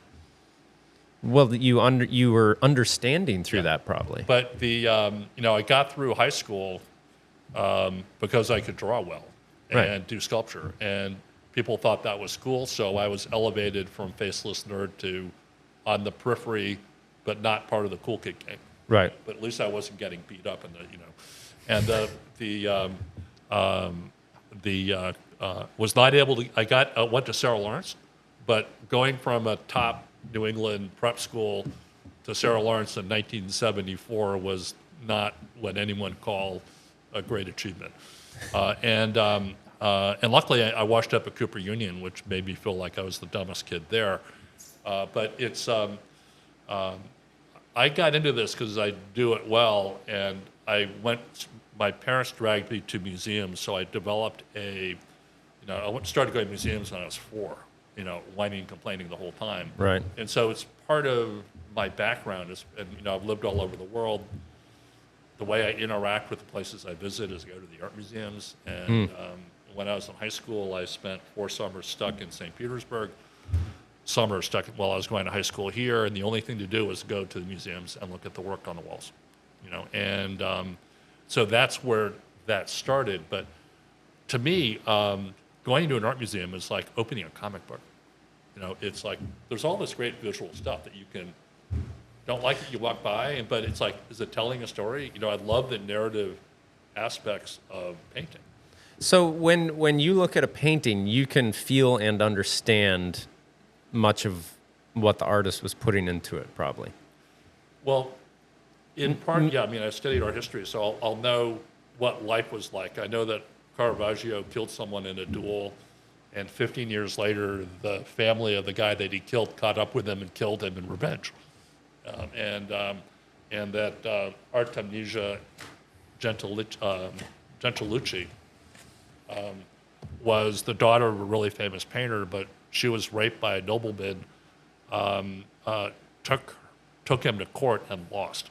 Well, you were understanding through that probably.
But I got through high school because I could draw well and do sculpture, and people thought that was cool. So I was elevated from faceless nerd to on the periphery, but not part of the cool kid gang.
Right.
But at least I wasn't getting beat up in and was not able to. I went to Sarah Lawrence, but going from a top New England prep school to Sarah Lawrence in 1974 was not what anyone called a great achievement. And luckily I washed up at Cooper Union, which made me feel like I was the dumbest kid there. But it's I got into this because I do it well, and my parents dragged me to museums, so I developed I started going to museums when I was 4, whining and complaining the whole time.
Right.
And so it's part of my background, and I've lived all over the world. The way I interact with the places I visit is I go to the art museums, and when I was in high school, I spent 4 summers stuck in St. Petersburg. summer stuck while I was going to high school here, and the only thing to do was go to the museums and look at the work on the walls, and so that's where that started. But to me, going to an art museum is like opening a comic book. It's like there's all this great visual stuff that you don't like it, you walk by, but it's like, is it telling a story? I love the narrative aspects of painting.
So when you look at a painting, you can feel and understand much of what the artist was putting into it, probably.
Well, in part, yeah. I mean, I studied art history, so I'll know what life was like. I know that Caravaggio killed someone in a duel, and 15 years later, the family of the guy that he killed caught up with him and killed him in revenge. And that Artemisia Gentilucci was the daughter of a really famous painter, but she was raped by a nobleman, took him to court and lost.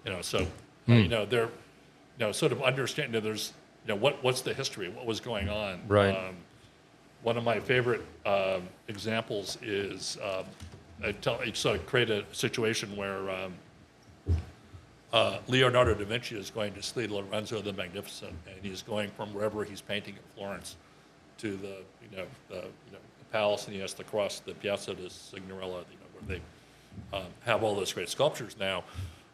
They're, sort of understanding, there's, what's the history, what was going on.
Right.
One of my favorite examples is, I sort of create a situation where Leonardo da Vinci is going to see Lorenzo the Magnificent, and he's going from wherever he's painting in Florence to the palace, and he has to cross the Piazza di Signorella, where they have all those great sculptures now.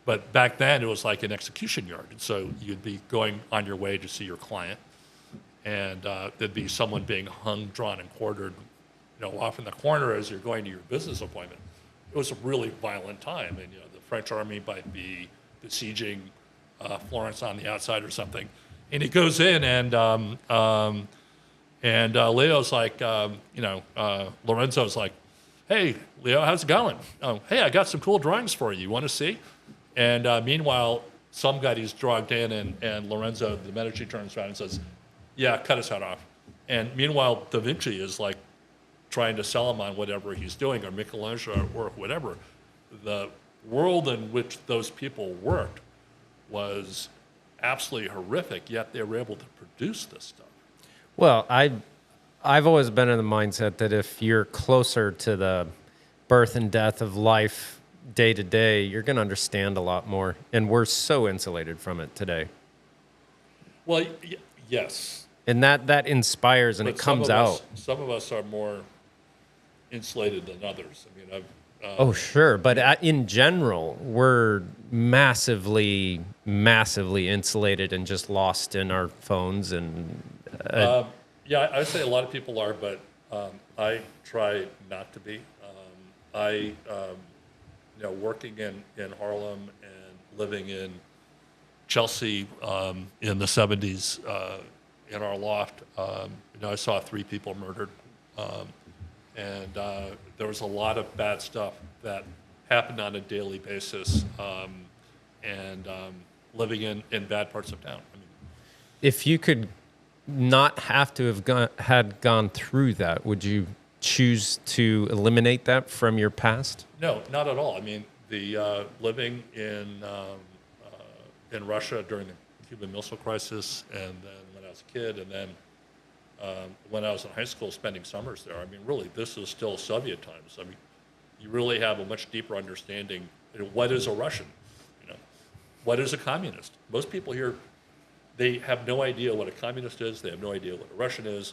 But back then, it was like an execution yard, and so you'd be going on your way to see your client, and there'd be someone being hung, drawn, and quartered, off in the corner as you're going to your business appointment. It was a really violent time, and the French army might be besieging Florence on the outside or something, and he goes in, and Leo's like, Lorenzo's like, "Hey, Leo, how's it going? Oh, hey, I got some cool drawings for you. You want to see?" And meanwhile, some guy he's dragged in, and Lorenzo the Medici turns around and says, "Yeah, cut his head off." And meanwhile, Da Vinci is like trying to sell him on whatever he's doing, or Michelangelo, or whatever. The world in which those people worked was absolutely horrific, yet they were able to produce this stuff.
Well, I've always been in the mindset that if you're closer to the birth and death of life day to day, you're going to understand a lot more. And we're so insulated from it today. Well,
yes.
And that inspires, and but it comes out.
Some of us are more insulated than others. I mean,
oh, sure. But in general, we're massively insulated and just lost in our phones. And
yeah, I would say a lot of people are, but I try not to be. Working in Harlem and living in Chelsea in the 70s in our loft, I saw 3 people murdered. And there was a lot of bad stuff that happened on a daily basis, and living in bad parts of town. I mean,
if you could not have to have gone through that, would you choose to eliminate that from your past?
No, not at all. I mean, the living in Russia during the Cuban Missile Crisis, and then when I was a kid, and then when I was in high school spending summers there, I mean, really, this is still Soviet times. I mean, you really have a much deeper understanding. What is a Russian? What is a communist? Most people here, they have no idea what a communist is. They have no idea what a Russian is.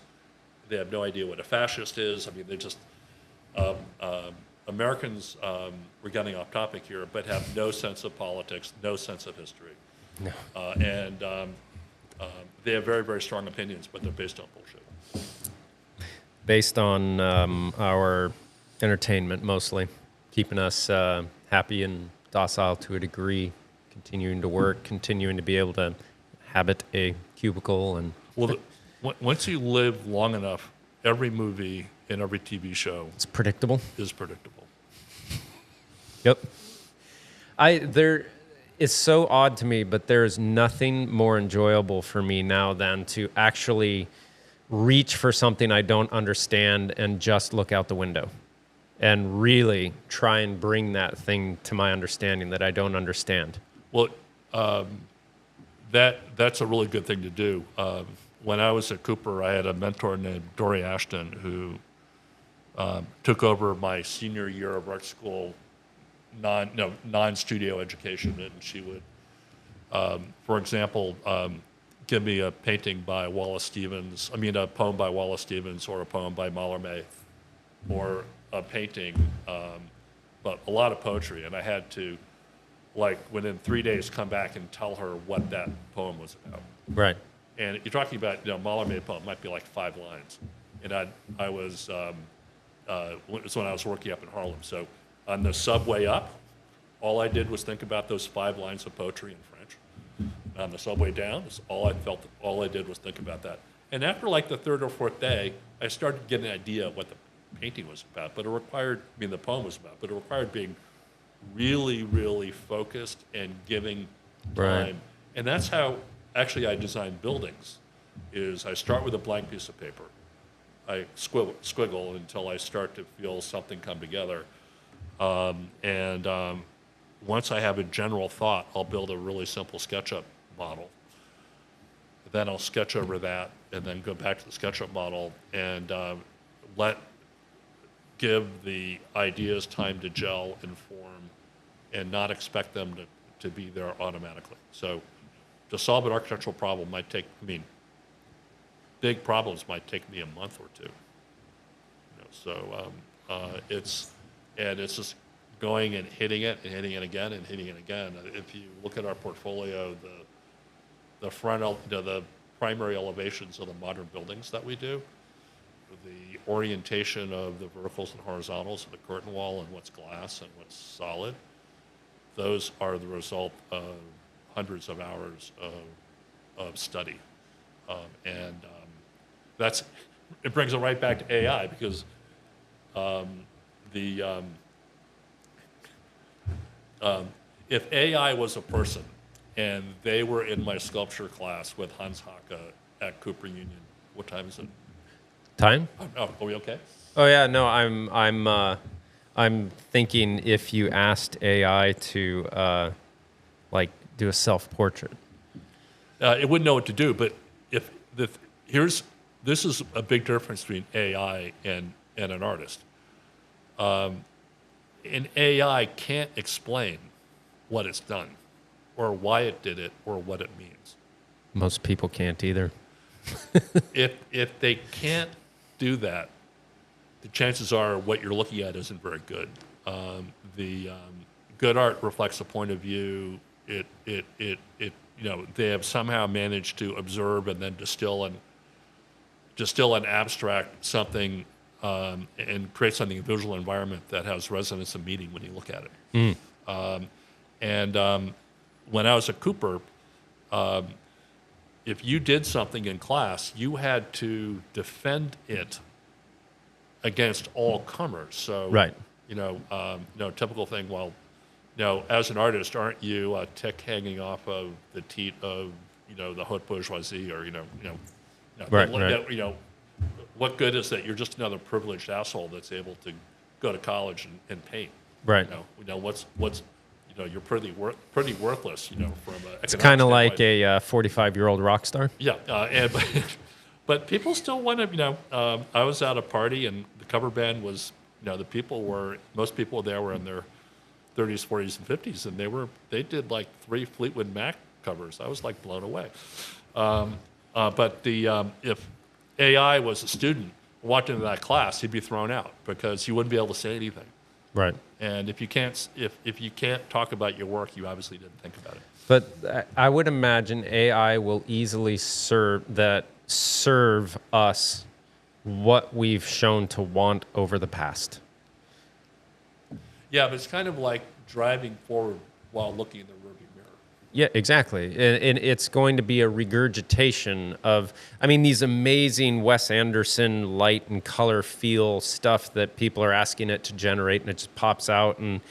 They have no idea what a fascist is. I mean, they just, Americans, we're getting off topic here, but have no sense of politics, no sense of history.
No.
And they have very, very strong opinions, but they're based on bullshit.
Based on our entertainment, mostly. Keeping us happy and docile to a degree, continuing to work, continuing to be able to habit a cubicle. And
well, once you live long enough, every movie and every TV show
it's predictable.
Is predictable.
Yep. It's so odd to me, but there's nothing more enjoyable for me now than to actually reach for something I don't understand and just look out the window and really try and bring that thing to my understanding that I don't understand.
Well, that's a really good thing to do. When I was at Cooper, I had a mentor named Dory Ashton who took over my senior year of art school non-studio education, and she would, for example, give me a painting by Wallace Stevens, a poem by Wallace Stevens or a poem by Mallarmé, or a painting, but a lot of poetry, and I had to, like, within 3 days, come back and tell her what that poem was about.
Right.
And you're talking about, Mallarmé poem might be like 5 lines, and I was, it was when I was working up in Harlem, so on the subway up, all I did was think about those 5 lines of poetry in French. On the subway down, all I did was think about that. And after like the 3rd or 4th day, I started getting an idea of what the painting was about, but it required, the poem was about, but it required being really, really focused and giving time.
Right.
And that's how actually I design buildings, is I start with a blank piece of paper. I squiggle until I start to feel something come together. Once I have a general thought, I'll build a really simple SketchUp model. Then I'll sketch over that and then go back to the SketchUp model and give the ideas time to gel and form and not expect them to be there automatically. So to solve an architectural problem might take, big problems might take me a month or two. It's just going and hitting it and hitting it again and hitting it again. If you look at our portfolio, the primary elevations of the modern buildings that we do, the orientation of the verticals and horizontals of the curtain wall and what's glass and what's solid, those are the result of hundreds of hours of study. It brings it right back to AI, because if AI was a person and they were in my sculpture class with Hans Hake at Cooper Union, what time is it?
Time?
Oh, are we okay?
Oh yeah, no, I'm thinking if you asked AI to do a self-portrait.
It wouldn't know what to do, but this is a big difference between AI and an artist. An AI can't explain what it's done, or why it did it, or what it means.
Most people can't either.
If they can't do that, the chances are what you're looking at isn't very good. Good art reflects a point of view. They have somehow managed to observe and then distill an abstract something and create something in a visual environment that has resonance and meaning when you look at it. When I was at Cooper, if you did something in class, you had to defend it against all comers. So,
right.
Typical thing. Well, as an artist, aren't you a tick hanging off of the teat of the haute bourgeoisie, or
right.
What good is that? You're just another privileged asshole that's able to go to college and paint.
Right.
You're pretty worthless. From an
it's kind of
economic
like a 45-year-old rock star.
Yeah, but people still want to. I was at a party and the cover band was. Most people there were in their 30s, 40s, and 50s, and they did like 3 Fleetwood Mac covers. I was like blown away. If AI was a student walked into that class, he'd be thrown out because he wouldn't be able to say anything.
Right.
And if you can't talk about your work, you obviously didn't think about it.
But I would imagine AI will easily serve us what we've shown to want over the past.
Yeah, but it's kind of like driving forward while looking in the rearview mirror.
Yeah, exactly. And it's going to be a regurgitation of, these amazing Wes Anderson light and color feel stuff that people are asking it to generate, and it just pops out. And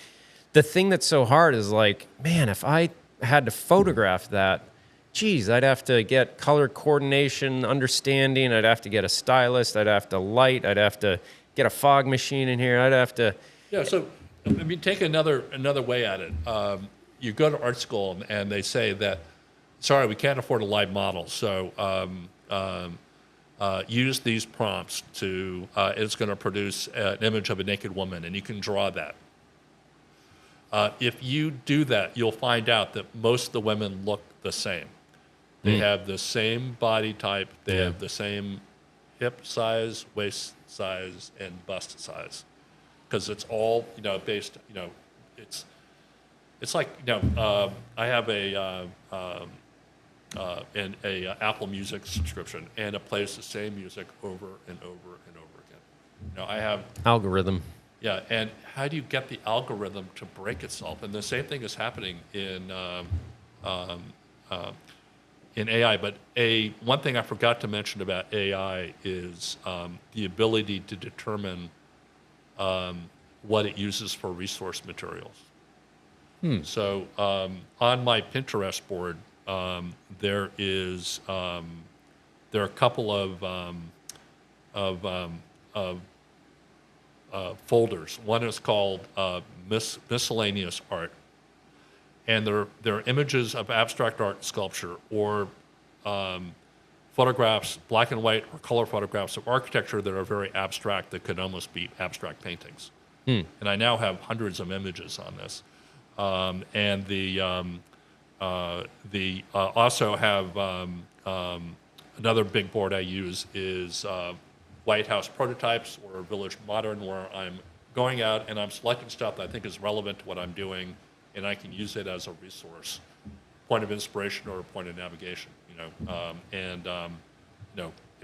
the thing that's so hard is like, man, if I had to photograph that, geez, I'd have to get color coordination, understanding. I'd have to get a stylist. I'd have to light. I'd have to get a fog machine in here. I'd have to...
Yeah, so, take another way at it. You go to art school and they say that, sorry, we can't afford a live model, so use these prompts to, it's going to produce an image of a naked woman, and you can draw that. If you do that, you'll find out that most of the women look the same. They have the same body type, they have the same hip size, waist size, and bust size. Because it's all, based, it's like, I have an Apple Music subscription, and it plays the same music over and over and over again. I have
Algorithm.
Yeah, and how do you get the algorithm to break itself? And the same thing is happening in AI. But one thing I forgot to mention about AI is the ability to determine what it uses for resource materials. So on my Pinterest board, there are a couple of folders. One is called miscellaneous art, and there are images of abstract art and sculpture, or photographs, black and white or color photographs of architecture that are very abstract, that could almost be abstract paintings. And I now have hundreds of images on this, and also have another big board I use is White House prototypes or Village Modern, where I'm going out and I'm selecting stuff that I think is relevant to what I'm doing, and I can use it as a resource, point of inspiration or a point of navigation. And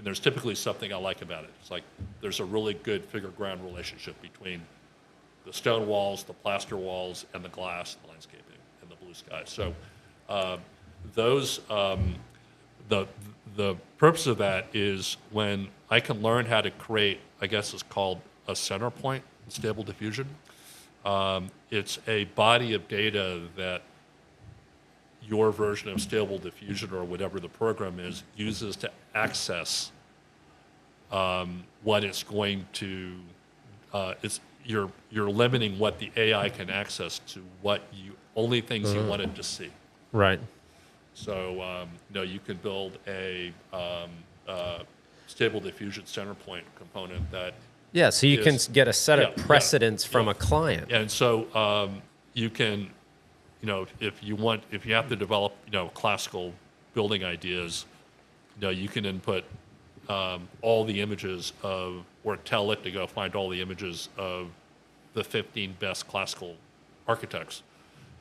there's typically something I like about it. It's like there's a really good figure-ground relationship between the stone walls, the plaster walls, and the glass, the landscaping, and the blue sky. So the purpose of that is when I can learn how to create, I guess it's called a center point in Stable Diffusion. It's a body of data that your version of Stable Diffusion, or whatever the program is, uses to access what it's going to, you're limiting what the AI can access to only things you want it to see.
Right.
So, you can build a Stable Diffusion center point component that.
Yeah, so you can get a set of precedents from a client.
And so you can, if you have to develop, classical building ideas, you can input all the images of, or tell it to go find all the images of the 15 best classical architects.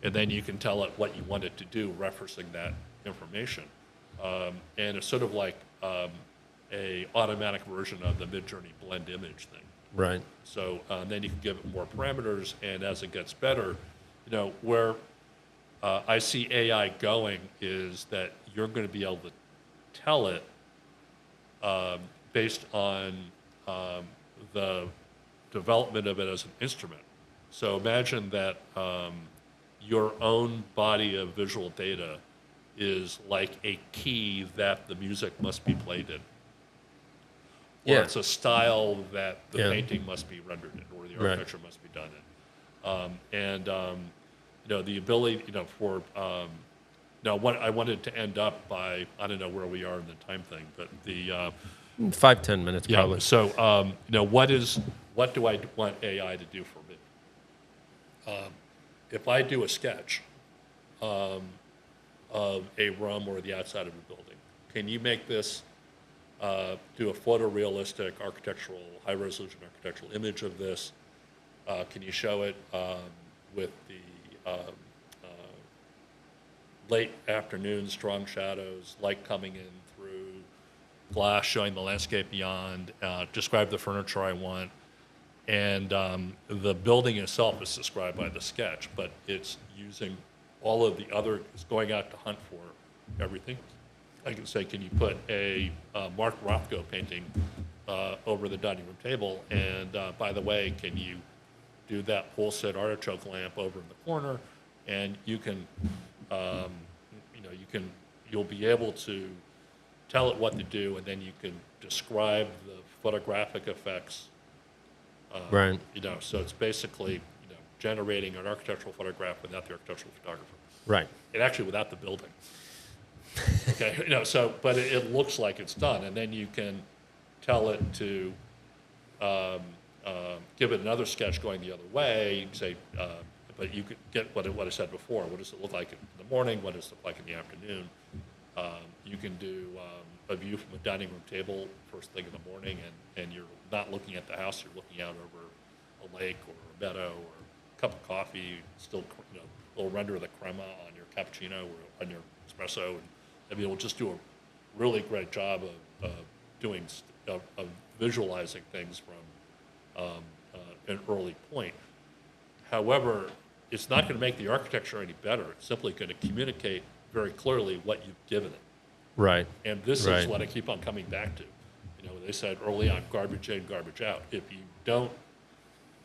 And then you can tell it what you want it to do, referencing that information. And it's sort of like a automatic version of the Midjourney blend image thing.
Right.
So then you can give it more parameters, and as it gets better, where I see AI going is that you're going to be able to tell it based on the development of it as an instrument. So imagine that your own body of visual data is like a key that the music must be played in. Or it's a style that the painting must be rendered in, or the architecture must be done in. The ability, for, what I wanted to end up by, I don't know where we are in the time thing, but the
5-10 minutes probably.
So, what do I want AI to do for me? If I do a sketch of a room or the outside of a building, can you make this do a photorealistic architectural, high-resolution architectural image of this? Can you show it with the late afternoon, strong shadows, light coming in through glass, showing the landscape beyond, describe the furniture I want, and the building itself is described by the sketch, but it's using all of the other, it's going out to hunt for everything. I can say, can you put a Mark Rothko painting over the dining room table? And by the way, can you do that pulsate artichoke lamp over in the corner? And you can, you'll be able to tell it what to do, and then you can describe the photographic effects.
Right.
So it's basically, generating an architectural photograph without the architectural photographer.
Right.
And actually without the building. Okay, but it looks like it's done, and then you can tell it to give it another sketch going the other way. You can say, but you could get what I said before. What does it look like in the morning? What does it look like in the afternoon? You can do a view from a dining room table first thing in the morning, and you're not looking at the house. You're looking out over a lake or a meadow or a cup of coffee. Still, a little render of the crema on your cappuccino or on your espresso, and I mean, it will just do a really great job of visualizing things from an early point. However, it's not going to make the architecture any better. It's simply going to communicate very clearly what you've given it.
Right.
And this is what I keep on coming back to. They said early on, garbage in, garbage out. If you don't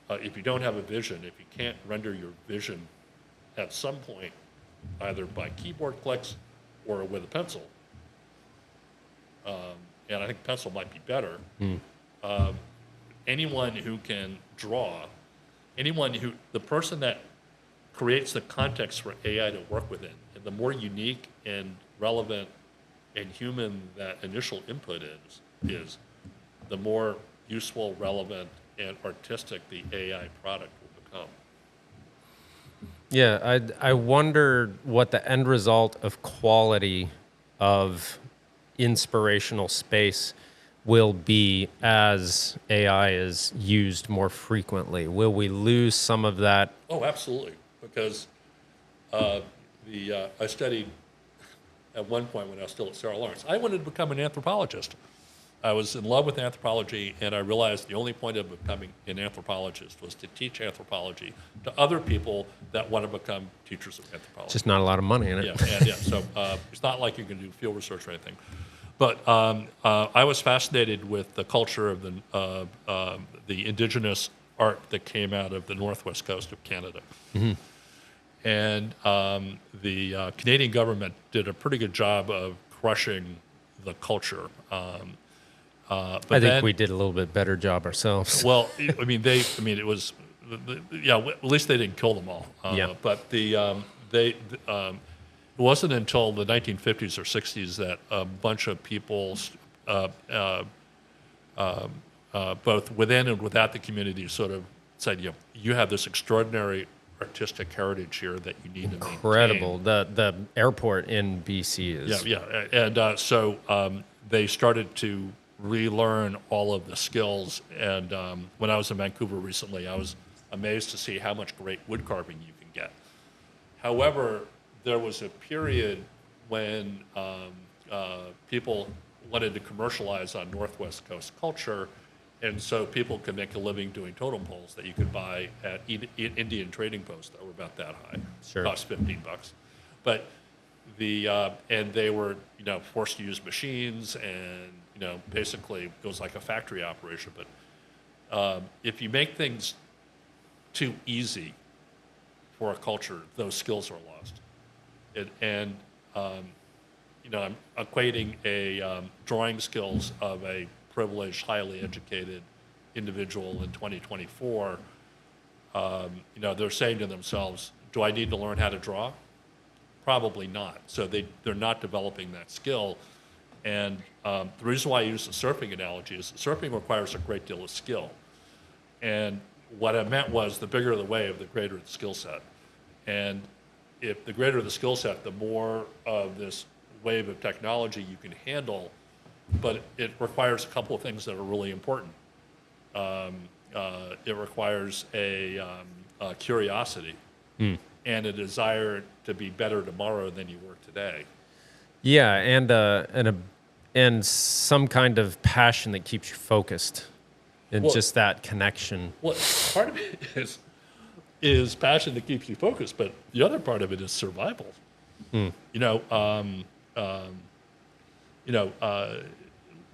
have a vision, if you can't render your vision at some point, either by keyboard clicks or with a pencil, and I think pencil might be better. Anyone who can draw, the person that creates the context for AI to work within, and the more unique and relevant and human that initial input is, the more useful, relevant, and artistic the AI product will become.
Yeah, I wonder what the end result of quality of inspirational space will be as AI is used more frequently. Will we lose some of that?
Oh, absolutely. Because I studied at one point when I was still at Sarah Lawrence. I wanted to become an anthropologist. I was in love with anthropology, and I realized the only point of becoming an anthropologist was to teach anthropology to other people that want to become teachers of anthropology.
Just not a lot of money in it.
Yeah. So it's not like you can do field research or anything. But I was fascinated with the culture of the indigenous art that came out of the northwest coast of Canada.
Mm-hmm.
And the Canadian government did a pretty good job of crushing the culture. But
I think we did a little bit better job ourselves.
Well, at least they didn't kill them all. But it wasn't until the 1950s or 60s that a bunch of people, both within and without the community, sort of said, you have this extraordinary artistic heritage here that you need to maintain.
Incredible. The airport in BC is...
Yeah. And so they started to relearn all of the skills. And when I was in Vancouver recently, I was amazed to see how much great wood carving you can get. However, there was a period when people wanted to commercialize on Northwest Coast culture, and so people could make a living doing totem poles that you could buy at Indian trading posts that were about that high.
Sure.
Cost $15. But and they were forced to use machines, and basically it was like a factory operation. But if you make things too easy for a culture, those skills are lost. I'm equating a drawing skills of a privileged, highly educated individual in 2024. They're saying to themselves, do I need to learn how to draw? Probably not. So they're not developing that skill. And the reason why I use the surfing analogy is that surfing requires a great deal of skill. And what I meant was the bigger the wave, the greater the skill set. And if the greater the skill set, the more of this wave of technology you can handle, but it requires a couple of things that are really important. It requires a curiosity and a desire to be better tomorrow than you were today.
Yeah, and some kind of passion that keeps you focused, and just that connection.
Well, part of it is passion that keeps you focused, but the other part of it is survival.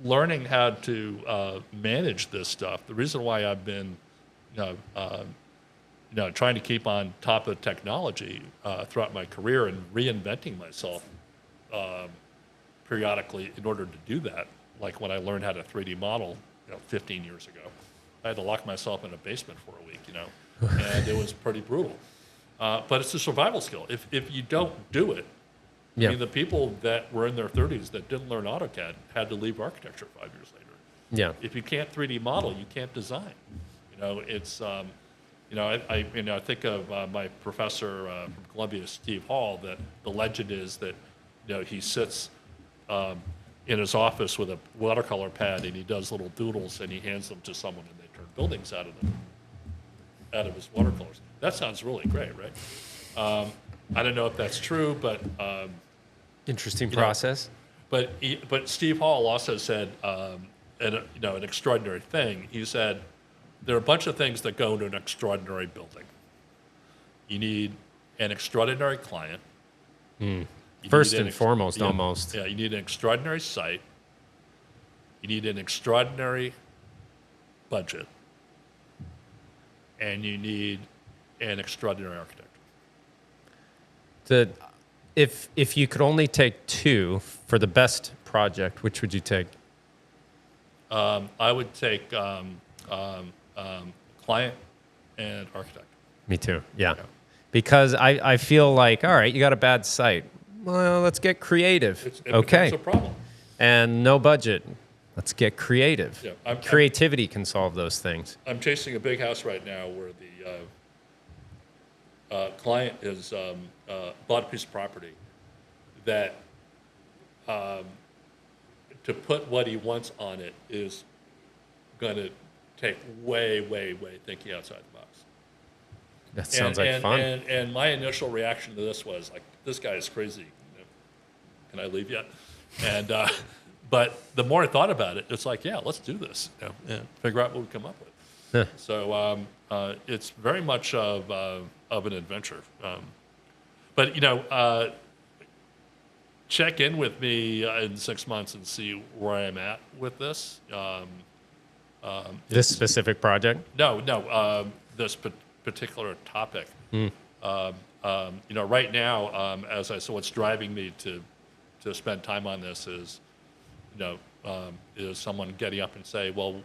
Learning how to manage this stuff. The reason why I've been, trying to keep on top of technology throughout my career and reinventing myself periodically in order to do that. Like when I learned how to 3D model, 15 years ago, I had to lock myself in a basement for a week, and it was pretty brutal. But it's a survival skill. If you don't do it, I mean, the people that were in their 30s that didn't learn AutoCAD had to leave architecture 5 years later.
Yeah.
If you can't 3D model, you can't design. You know, it's I think of my professor from Columbia, Steve Hall, that the legend is that he sits in his office with a watercolor pad and he does little doodles and he hands them to someone and they turn buildings out of his watercolors. That sounds really great, right? I don't know if that's true, but
Interesting process.
But Steve Hall also said an extraordinary thing. He said there are a bunch of things that go into an extraordinary building. You need an extraordinary client.
First and foremost, almost.
Yeah, you need an extraordinary site. You need an extraordinary budget. And you need an extraordinary architect.
If you could only take two for the best project, which would you take?
I would take client and architect.
Me too. Yeah. Because I feel like, all right, you got a bad site. Well, let's get creative.
It
okay.
becomes a problem.
And no budget. Let's get creative.
Yeah,
Creativity can solve those things.
I'm chasing a big house right now where the client has bought a piece of property that to put what he wants on it is going to take way thinking outside the box.
That sounds like fun.
And my initial reaction to this was like, this guy is crazy. Can I leave yet? And but the more I thought about it, it's like, yeah, let's do this. And figure out what we come up with. So it's very much of an adventure. But check in with me in 6 months and see where I'm at with this.
This specific project?
No, this particular topic. Right now, as I said, what's driving me to spend time on this is, is someone getting up and say, well,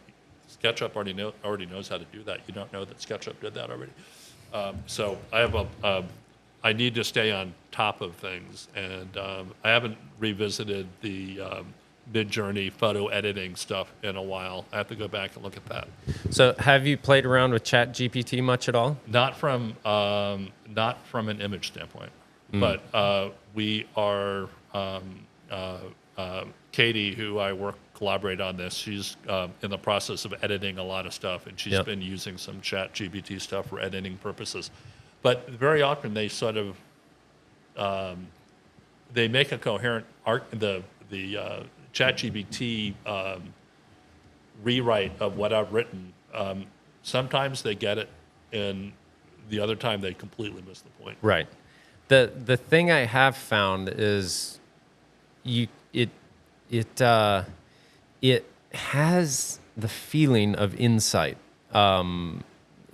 SketchUp already knows how to do that. You don't know that SketchUp did that already. So I have I need to stay on top of things, and I haven't revisited the Mid-Journey photo editing stuff in a while. I have to go back and look at that.
So have you played around with ChatGPT much at all?
Not from an image standpoint, but we are Katie, who I collaborate on this. She's in the process of editing a lot of stuff, and she's been using some ChatGPT stuff for editing purposes. But very often they sort of they make a coherent the ChatGPT rewrite of what I've written. Sometimes they get it, and the other time they completely miss the point.
Right. The thing I have found is it has the feeling of insight.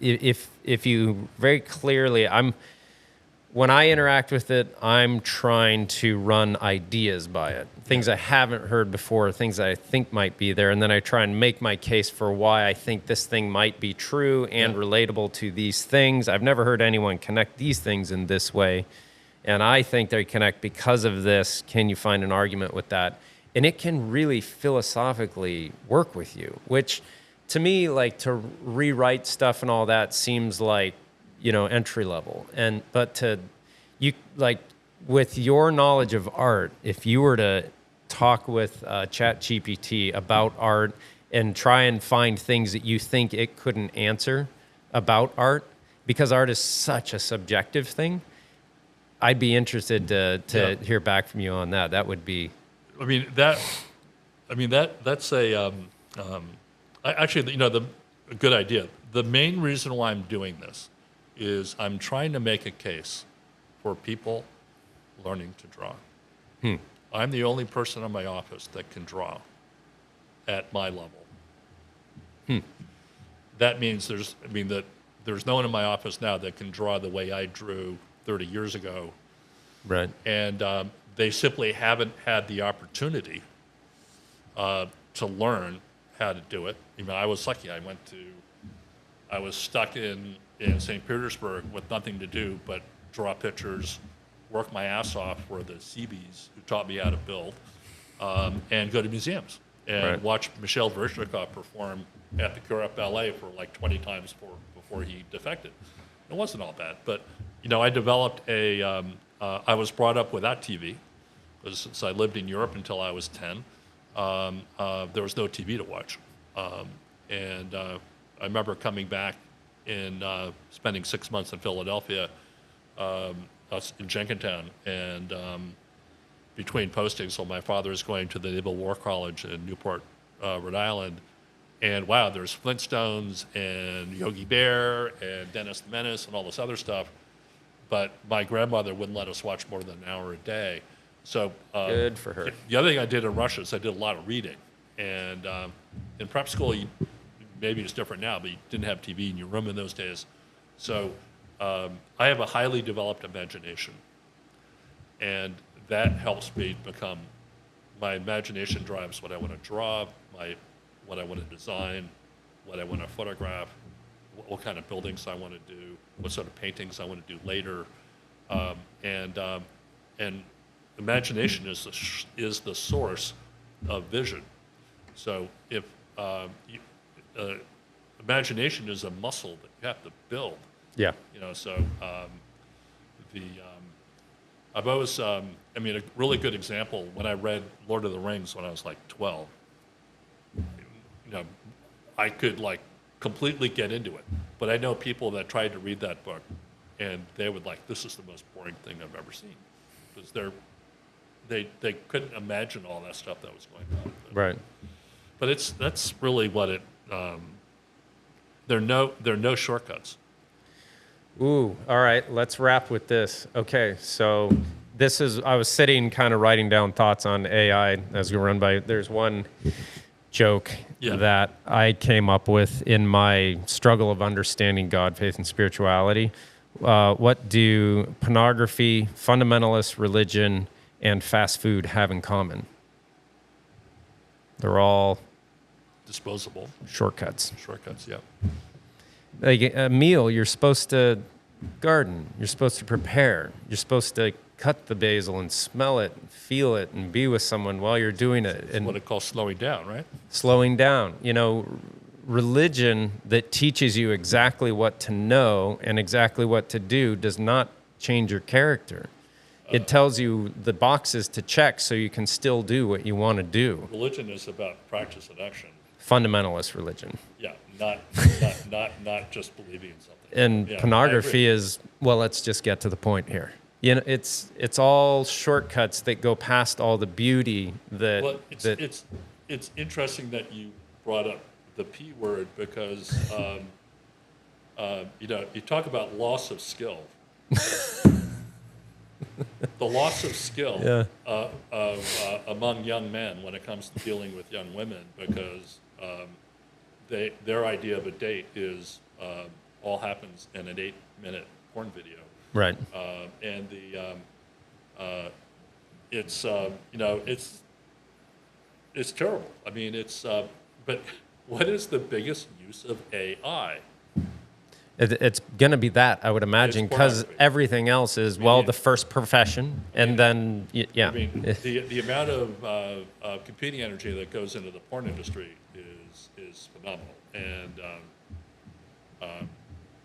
If you very clearly, when I interact with it, I'm trying to run ideas by it, things I haven't heard before, things I think might be there, and then I try and make my case for why I think this thing might be true and relatable to these things. I've never heard anyone connect these things in this way, and I think they connect because of this. Can you find an argument with that? And it can really philosophically work with you, which to me, like, to rewrite stuff and all that seems like, entry level. But with your knowledge of art, if you were to talk with ChatGPT about art and try and find things that you think it couldn't answer about art, because art is such a subjective thing, I'd be interested to hear back from you on that. That would be.
That's a a good idea. The main reason why I'm doing this is I'm trying to make a case for people learning to draw. I'm the only person in my office that can draw at my level. That means there's no one in my office now that can draw the way I drew 30 years ago.
Right.
And they simply haven't had the opportunity to learn how to do it. I was lucky. I was stuck in St. Petersburg with nothing to do but draw pictures, work my ass off for the CBs who taught me how to build, and go to museums. and
Right.
watched Michel Vershnikov perform at the Current Ballet for like 20 times before he defected. It wasn't all bad, but I developed I was brought up without TV, because since I lived in Europe until I was 10, there was no TV to watch. And I remember coming back and spending 6 months in Philadelphia, in Jenkintown, and between postings, so my father is going to the Naval War College in Newport, Rhode Island, and wow, there's Flintstones and Yogi Bear and Dennis the Menace and all this other stuff, but my grandmother wouldn't let us watch more than an hour a day. So
Good for her.
The other thing I did in Russia is I did a lot of reading, and in prep school, maybe it's different now, but you didn't have TV in your room in those days. So I have a highly developed imagination, and that helps me become, my imagination drives what I want to draw, what I want to design, what I want to photograph, what kind of buildings I want to do, what sort of paintings I want to do later, and imagination is the source of vision. So if imagination is a muscle that you have to build.
Yeah.
So I've always, a really good example, when I read Lord of the Rings when I was like 12, I could like completely get into it. But I know people that tried to read that book, and they would like, this is the most boring thing I've ever seen, because they couldn't imagine all that stuff that was going on.
Right.
But that's really what it. There are no shortcuts.
Ooh, all right, let's wrap with this. Okay, so I was sitting kind of writing down thoughts on AI as we run by. There's one joke that I came up with in my struggle of understanding God, faith, and spirituality. What do pornography, fundamentalist religion, and fast food have in common? They're all
Disposable.
shortcuts.
Shortcuts, yeah.
Like a meal, you're supposed to garden, you're supposed to prepare, you're supposed to cut the basil and smell it, feel it, and be with someone while you're doing it.
It's
and
what it calls slowing down, right?
slowing down. Religion that teaches you exactly what to know and exactly what to do does not change your character. It tells you the boxes to check so you can still do what you want to do.
Religion is about practice and action.
Fundamentalist religion.
Yeah, not just believing in something.
And
Yeah,
pornography is, well, let's just get to the point here. It's all shortcuts that go past all the beauty that.
Well, it's interesting that you brought up the P word, because you talk about loss of skill. The loss of skill among young men when it comes to dealing with young women, because their idea of a date is all happens in an 8-minute porn video.
Right.
And it's terrible. I mean, but what is the biggest use of AI?
It's going to be that, I would imagine,
It's
because
pornography.
everything else is, the first profession, and then, yeah.
I mean, the amount of computing energy that goes into the porn industry is phenomenal. And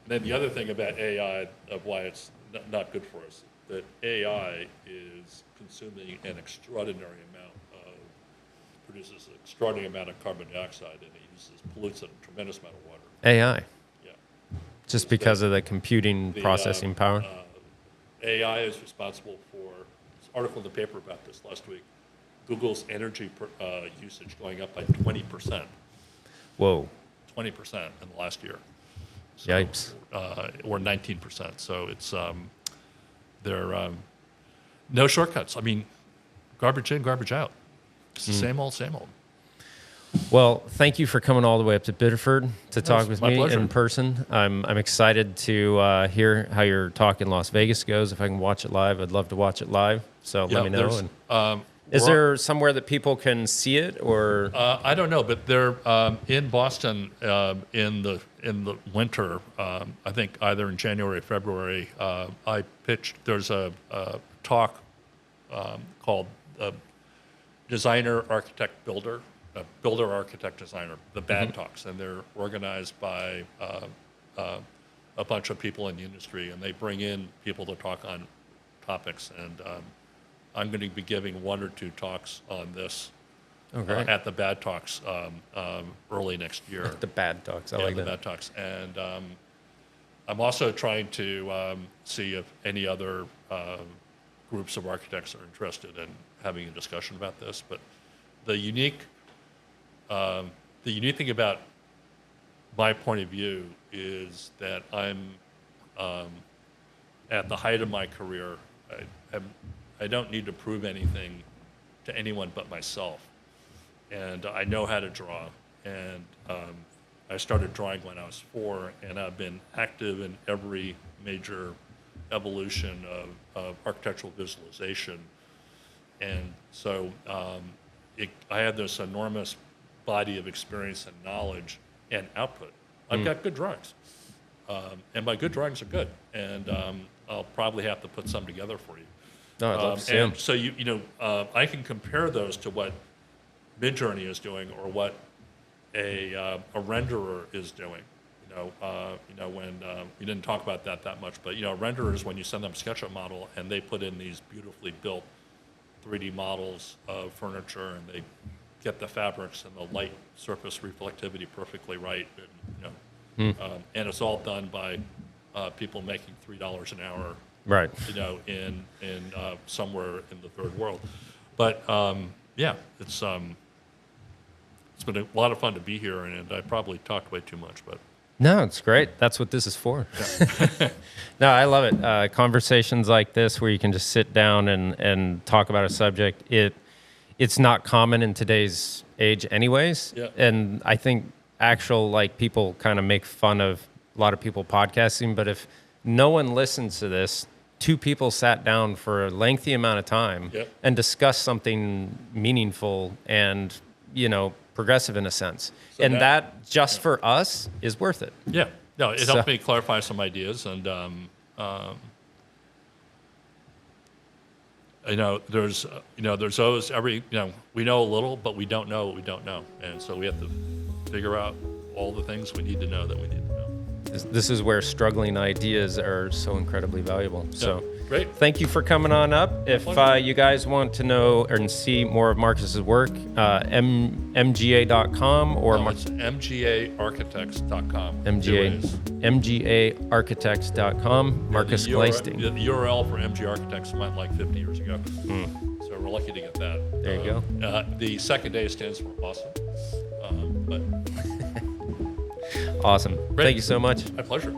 then the other thing about AI, of why it's not good for us, that AI is consuming an extraordinary amount produces an extraordinary amount of carbon dioxide, and it pollutes a tremendous amount of water.
AI,
Yeah.
just because of the computing processing power.
AI is responsible for, this article in the paper about this last week, Google's energy usage going up by 20%.
Whoa.
20% in the last year. So,
Yipes.
Or 19%. So it's, they're no shortcuts. I mean, garbage in, garbage out. It's the same old, same old.
Well, thank you for coming all the way up to Biddeford to talk with
my
me
pleasure.
in person. I'm excited to hear how your talk in Las Vegas goes. If I can watch it live, I'd love to watch it live. So let me know. And is there somewhere that people can see it, or?
I don't know, but they're in Boston in the winter. I think either in January or February. I pitched. There's a talk called Designer, Architect, Builder, builder, architect, designer, the bad talks, and they're organized by a bunch of people in the industry, and they bring in people to talk on topics. And I'm going to be giving 1 or 2 talks on this at the bad talks early next year.
The bad talks, I like
the
that.
bad talks, and I'm also trying to see if any other groups of architects are interested in having a discussion about this. But the unique thing about my point of view is that I'm at the height of my career. I don't need to prove anything to anyone but myself, and I know how to draw. And I started drawing when I was 4, and I've been active in every major evolution of architectural visualization. And so I have this enormous body of experience and knowledge and output. I've got good drawings, and my good drawings are good, and I'll probably have to put some together for you.
No, I'd love to see 'em.
So I can compare those to what Midjourney is doing, or what a renderer is doing. When we didn't talk about that much, but renderers, when you send them a SketchUp model and they put in these beautifully built 3D models of furniture, and they get the fabrics and the light surface reflectivity perfectly right, and and it's all done by people making $3 an hour,
Right.
in somewhere in the third world. But it's been a lot of fun to be here, and I probably talked way too much, but.
No, it's great. That's what this is for.
Yeah.
No, I love it. Conversations like this where you can just sit down and talk about a subject. It's not common in today's age anyways.
Yeah.
And I think people kind of make fun of a lot of people podcasting, but if no one listens to this, 2 people sat down for a lengthy amount of time and discussed something meaningful and, progressive in a sense.
So
and that just for us is worth it.
Yeah. No, it helped me clarify some ideas, and there's always we know a little, but we don't know what we don't know, and so we have to figure out all the things we need to know that we need to know.
This is where struggling ideas are so incredibly valuable. So
great.
Thank you for coming on up. If you guys want to know and see more of Marcus's work, mga.com or
It's mgaarchitects.com.
MGAarchitects.com. Marcus Gleysteen.
The URL for MG Architects went like 50 years ago, so we're lucky to get that.
There you
go. The second A stands for awesome. But
Awesome.
great.
Thank you so much.
My pleasure.